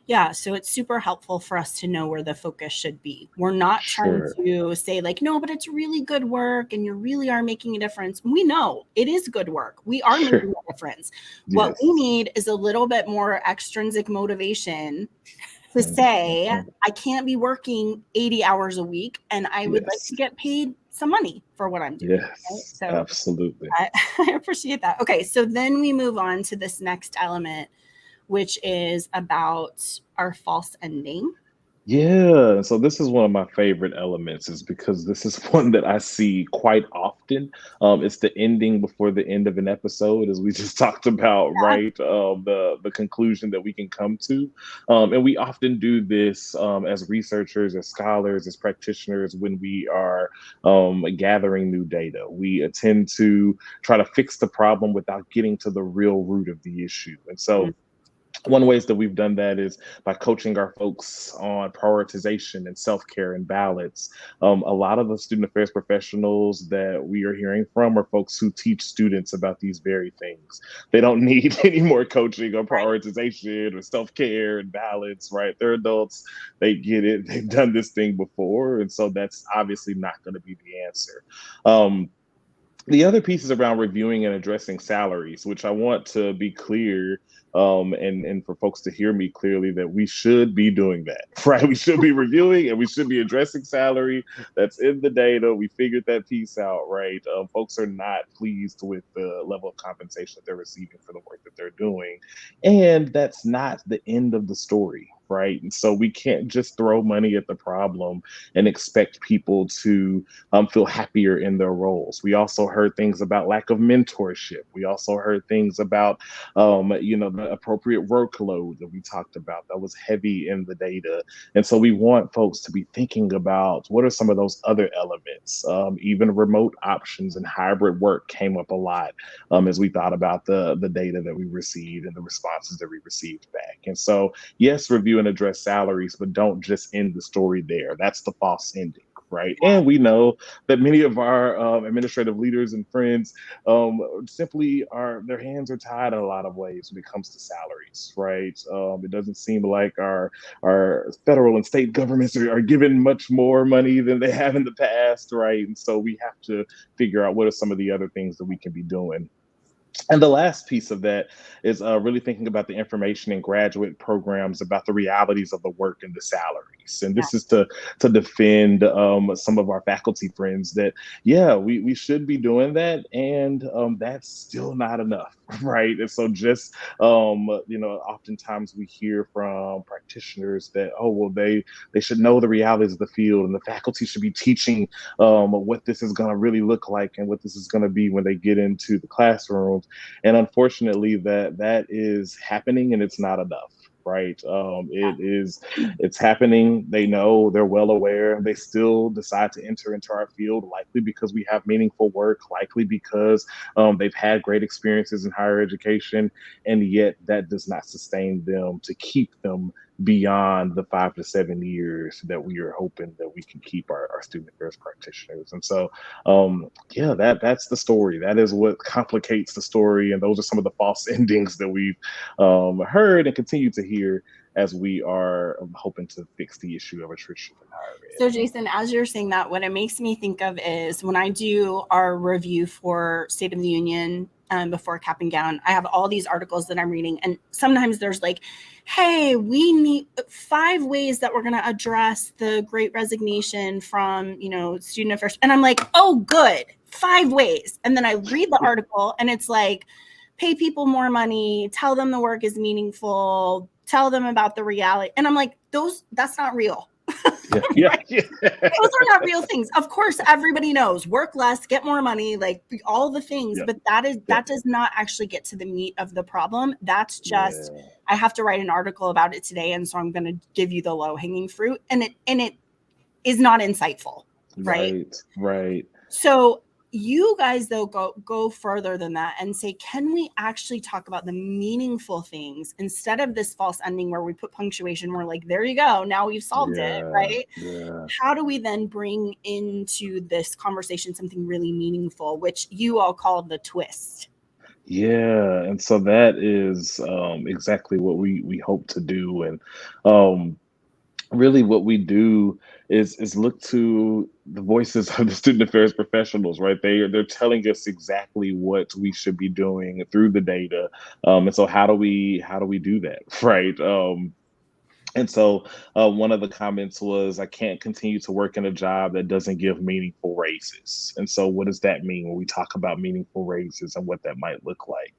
Yeah, so it's super helpful for us to know where the focus should be. We're not trying Sure. to say, like, no, but it's really good work and you really are making a difference. We know it is good work. We are making Sure. a difference. What we Yes. need is a little bit more extrinsic motivation to Mhm, say, mhm. I can't be working 80 hours a week and I would like Yes. to get paid some money for what I'm doing. Right? Yes, So absolutely. I, I appreciate that. Okay, so then we move on to this next element, which is about our false ending. Yeah, so this is one of my favorite elements, is because this is one that I see quite often. It's the ending before the end of an episode, as we just talked about, Yeah. right? The conclusion that we can come to, and we often do this as researchers, as scholars, as practitioners when we are gathering new data. We tend to try to fix the problem without getting to the real root of the issue, and Mm. so one ways that we've done that is by coaching our folks on prioritization and self-care and balance. A lot of the student affairs professionals that we are hearing from are folks who teach students about these very things. They don't need any more coaching on Right. prioritization or self-care and balance, right? They're adults, they get it, they've done this thing before, and so that's obviously not going to be the answer. um, the other piece is around reviewing and addressing salaries, which I want to be clear, and for folks to hear me clearly, that we should be doing that, right? We should be reviewing and we should be addressing salary. That's in the data. We figured that piece out, right? Folks are not pleased with the level of compensation that they're receiving for the work that they're doing. And that's not the end of the story, right? And so we can't just throw money at the problem and expect people to feel happier in their roles. We also heard things about lack of mentorship. We also heard things about, the appropriate workload that we talked about. That was heavy in the data. And so we want folks to be thinking about what are some of those other elements. Even remote options and hybrid work came up a lot as we thought about the data that we received and the responses that we received back. And so, yes, review and address salaries, but don't just end the story there. That's the false ending, right? And we know that many of our administrative leaders and friends simply are, their hands are tied in a lot of ways when it comes to salaries, right? It doesn't seem like our federal and state governments are given much more money than they have in the past, right? And so we have to figure out what are some of the other things that we can be doing. And the last piece of that is really thinking about the information in graduate programs about the realities of the work and the salaries. And Yeah. this is to defend some of our faculty friends that, yeah, we should be doing that. And that's still not enough, right? And so just, oftentimes we hear from practitioners that, oh, well, they should know the realities of the field, and the faculty should be teaching what this is going to really look like and what this is going to be when they get into the classrooms. And unfortunately, that is happening, and it's not enough, right? It's happening. They know, they're well aware. They still decide to enter into our field, likely because we have meaningful work, likely because they've had great experiences in higher education, and yet that does not sustain them to keep them beyond the 5 to 7 years that we are hoping that we can keep our student affairs practitioners. And so, yeah, that's the story. That is what complicates the story, and those are some of the false endings that we've heard and continue to hear as we are hoping to fix the issue of attrition in higher ed. So, Jason, as you're saying that, what it makes me think of is when I do our review for State of the Union before Cap and Gown, I have all these articles that I'm reading. And sometimes there's like, hey, we need 5 ways that we're going to address the Great Resignation from, student affairs. And I'm like, oh, good, 5 ways. And then I read the article and it's like, pay people more money, tell them the work is meaningful, tell them about the reality. And I'm like, that's not real. Yeah. Those are not real things. Of course, everybody knows work less, get more money, like all the things, but that does not actually get to the meat of the problem. That's just, I have to write an article about it today, and so I'm going to give you the low hanging fruit, and it is not insightful, right? Right. So you guys, though, go further than that and say, can we actually talk about the meaningful things instead of this false ending where we put punctuation? We're like, there you go, now we've solved it, right? Yeah. How do we then bring into this conversation something really meaningful, which you all call the twist? Yeah, and so that is exactly what we hope to do. And really what we do is look to the voices of the student affairs professionals, right? They're telling us exactly what we should be doing through the data. And so how do we do that, right? And so one of the comments was, I can't continue to work in a job that doesn't give meaningful raises. And so, what does that mean when we talk about meaningful raises and what that might look like?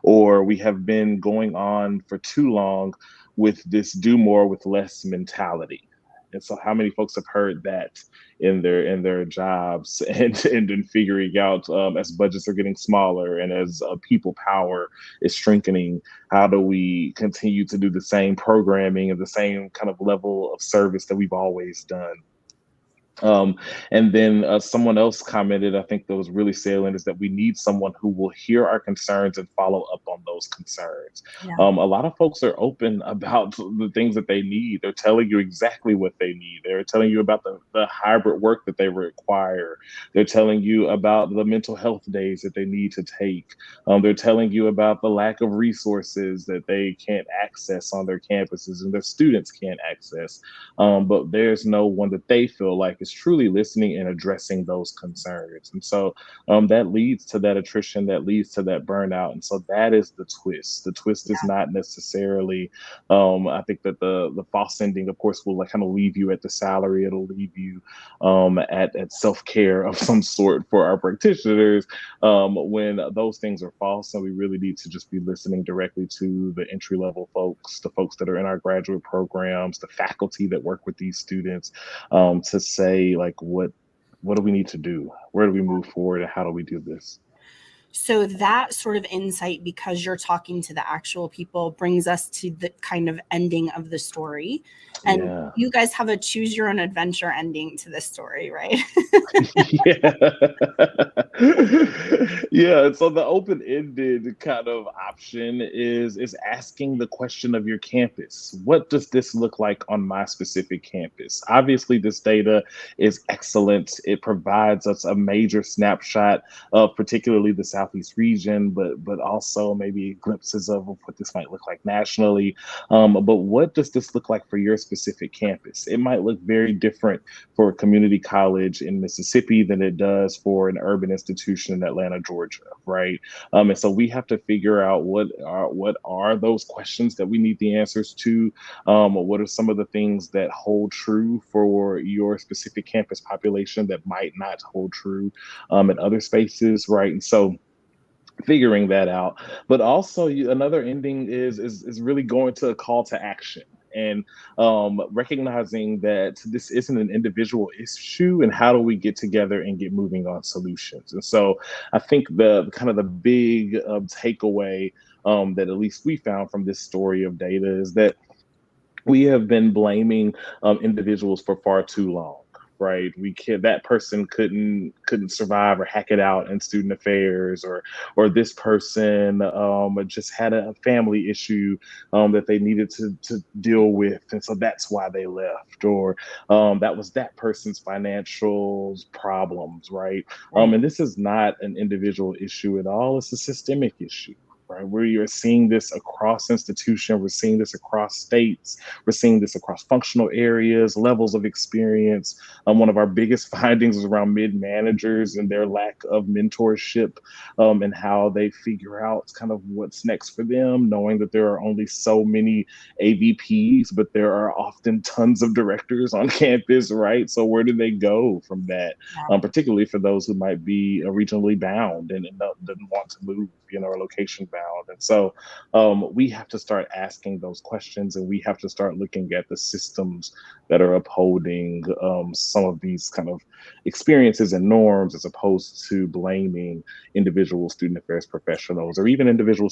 Or we have been going on for too long with this do more with less mentality. And so, how many folks have heard that in their jobs and in figuring out as budgets are getting smaller and as people power is strengthening, how do we continue to do the same programming and the same kind of level of service that we've always done? Um, and then someone else commented, I think that was really salient, is that we need someone who will hear our concerns and follow up on those concerns. Yeah. A lot of folks are open about the things that they need. They're telling you exactly what they need. They're telling you about the hybrid work that they require. They're telling you about the mental health days that they need to take. They're telling you about the lack of resources that they can't access on their campuses and their students can't access. But there's no one that they feel like is truly listening and addressing those concerns. And so that leads to that attrition, that leads to that burnout. And so that is the twist. The twist is not necessarily, I think that the false ending, of course, will like kind of leave you at the salary. It'll leave you at self-care of some sort for our practitioners when those things are false. And we really need to just be listening directly to the entry level folks, the folks that are in our graduate programs, the faculty that work with these students, to say like what do we need to do? Where do we move forward and how do we do this? So that sort of insight, because you're talking to the actual people, brings us to the kind of ending of the story. And Yeah. you guys have a choose your own adventure ending to this story, right? Yeah. Yeah. And so the open-ended kind of option is asking the question of your campus. What does this look like on my specific campus? Obviously, this data is excellent. It provides us a major snapshot of particularly the Southeast region, but also maybe glimpses of what this might look like nationally. But what does this look like for your specific campus? It might look very different for a community college in Mississippi than it does for an urban institution in Atlanta, Georgia, right? And so we have to figure out what are those questions that we need the answers to. What are some of the things that hold true for your specific campus population that might not hold true in other spaces, right? And so figuring that out, but also another ending is really going to a call to action and recognizing that this isn't an individual issue and how do we get together and get moving on solutions. And so I think the kind of the big takeaway that at least we found from this story of data is that we have been blaming individuals for far too long, right? We can That person couldn't survive or hack it out in student affairs, or this person just had a family issue that they needed to deal with, and so that's why they left, or that was that person's financial problems, right? And this is not an individual issue at all; it's a systemic issue. Right, we are seeing this across institutions, we're seeing this across states, we're seeing this across functional areas, levels of experience. One of our biggest findings is around mid-managers and their lack of mentorship, and how they figure out kind of what's next for them, knowing that there are only so many AVPs, but there are often tons of directors on campus, right? So where do they go from that? Particularly for those who might be regionally bound and didn't want to move, or location bound. And so we have to start asking those questions, and we have to start looking at the systems that are upholding some of these kind of experiences and norms, as opposed to blaming individual student affairs professionals or even individual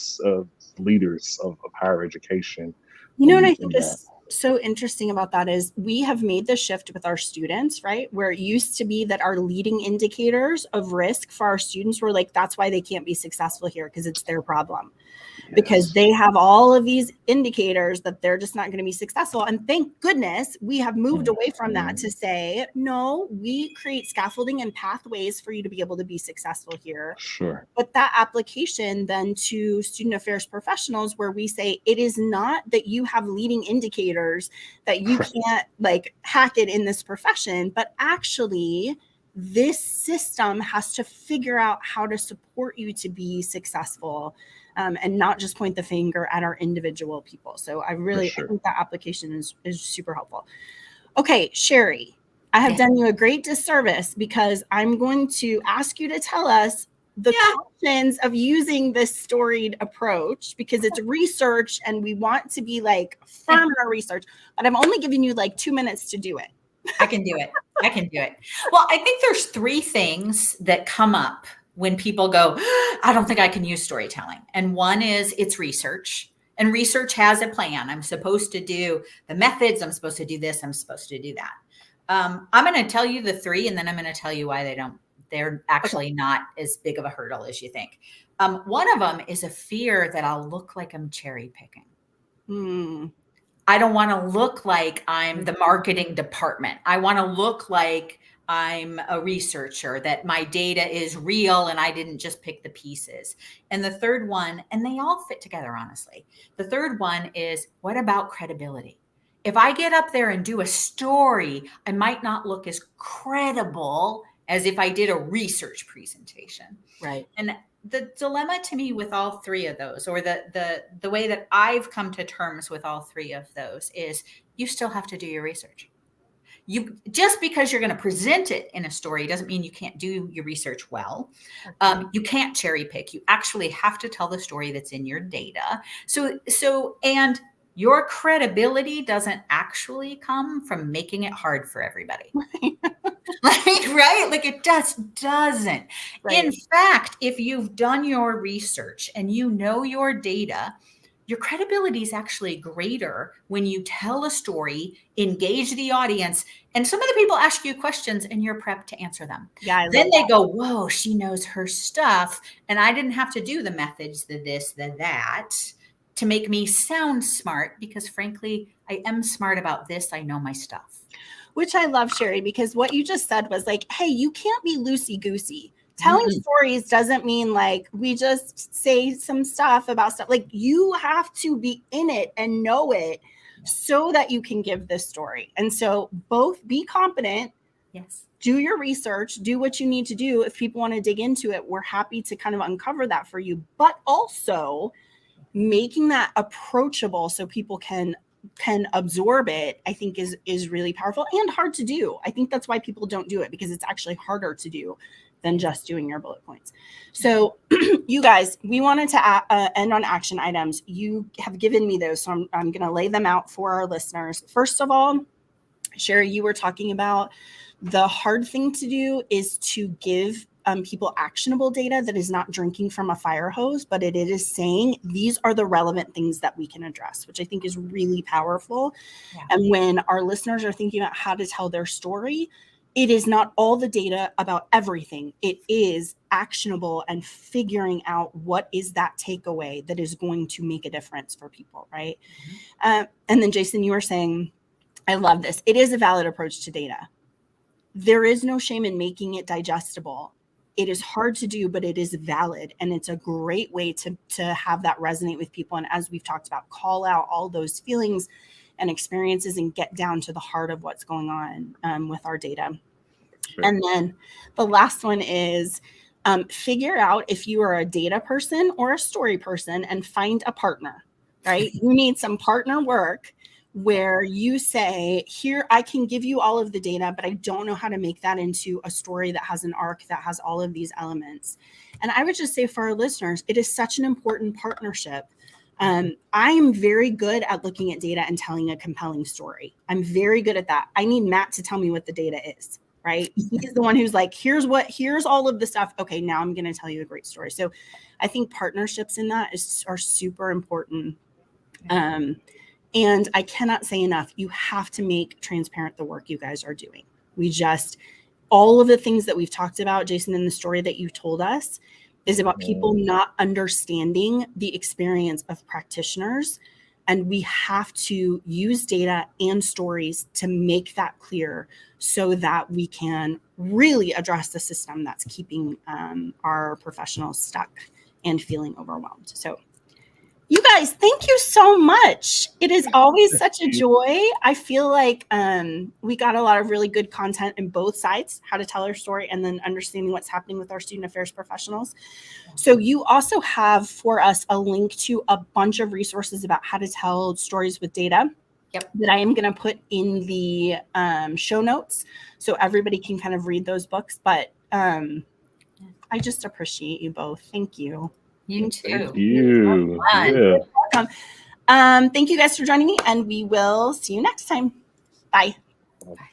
leaders of higher education. What I In think that. is so interesting about that is we have made the shift with our students, right? Where it used to be that our leading indicators of risk for our students were like, that's why they can't be successful here because it's their problem. Because they have all of these indicators that they're just not going to be successful. And thank goodness we have moved away from that to say, no, we create scaffolding and pathways for you to be able to be successful here. Sure. But that application then to student affairs professionals, where we say it is not that you have leading indicators that you can't like hack it in this profession, but actually this system has to figure out how to support you to be successful, and not just point the finger at our individual people. So I think that application is super helpful. Okay, Sherry, I have done you a great disservice because I'm going to ask you to tell us the cautions of using this storied approach, because it's research and we want to be like firm in our research, but I'm only giving you like 2 minutes to do it. I can do it. Well, I think there's 3 things that come up when people go, I don't think I can use storytelling. And one is it's research. And research has a plan. I'm supposed to do the methods. I'm supposed to do this. I'm supposed to do that. I'm going to tell you the 3, and then I'm going to tell you why they're actually not as big of a hurdle as you think. One of them is a fear that I'll look like I'm cherry picking. I don't want to look like I'm the marketing department. I want to look like I'm a researcher, that my data is real and I didn't just pick the pieces. And the third one, and they all fit together, honestly. The third one is, what about credibility? If I get up there and do a story, I might not look as credible as if I did a research presentation. Right. And the dilemma to me with all 3 of those, or the way that I've come to terms with all 3 of those, is you still have to do your research. You just because you're going to present it in a story doesn't mean you can't do your research well. You can't cherry pick. You actually have to tell the story that's in your data. And your credibility doesn't actually come from making it hard for everybody. Right? Like it doesn't. Right. In fact, if you've done your research and you know your data, your credibility is actually greater when you tell a story, engage the audience, and some of the people ask you questions and you're prepped to answer them. Yeah. Then they go, whoa, she knows her stuff. And I didn't have to do the methods, the this, the that, to make me sound smart, because frankly, I am smart about this. I know my stuff. Which I love, Sherry, because what you just said was like, hey, you can't be loosey-goosey. Telling stories doesn't mean like we just say some stuff about stuff. Like you have to be in it and know it so that you can give this story. And so both be competent. Yes. Do your research, do what you need to do. If people want to dig into it, we're happy to kind of uncover that for you, but also making that approachable so people can absorb it, I think is really powerful and hard to do. I think that's why people don't do it, because it's actually harder to do than just doing your bullet points. So you guys, we wanted to end on action items. You have given me those, so I'm going to lay them out for our listeners. First of all, Sherry, you were talking about the hard thing to do is to give people actionable data that is not drinking from a fire hose, but it is saying these are the relevant things that we can address, which I think is really powerful. Yeah. And when our listeners are thinking about how to tell their story, it is not all the data about everything. It is actionable and figuring out what is that takeaway that is going to make a difference for people, right? Mm-hmm. And then Jason, you were saying, I love this. It is a valid approach to data. There is no shame in making it digestible. It is hard to do, but it is valid. And it's a great way to have that resonate with people. And as we've talked about, call out all those feelings and experiences and get down to the heart of what's going on with our data. Sure. And then the last one is figure out if you are a data person or a story person and find a partner, right? You need some partner work where you say, here, I can give you all of the data, but I don't know how to make that into a story that has an arc that has all of these elements. And I would just say for our listeners, it is such an important partnership. I am very good at looking at data and telling a compelling story. I'm very good at that. I need Matt to tell me what the data is, right? He's the one who's like, here's all of the stuff. Okay, now I'm going to tell you a great story. So I think partnerships in that are super important. And I cannot say enough, you have to make transparent the work you guys are doing. All of the things that we've talked about, Jason, in the story that you told us, is about people not understanding the experience of practitioners. And we have to use data and stories to make that clear so that we can really address the system that's keeping our professionals stuck and feeling overwhelmed. So You guys, thank you so much. It is always such a joy. I feel like we got a lot of really good content in both sides, how to tell our story and then understanding what's happening with our student affairs professionals. So you also have for us a link to a bunch of resources about how to tell stories with data. Yep. That I am going to put in the show notes so everybody can kind of read those books. But I just appreciate you both. Thank you. You too. Thank you. Fun. Yeah. Thank you guys for joining me, and we will see you next time. Bye.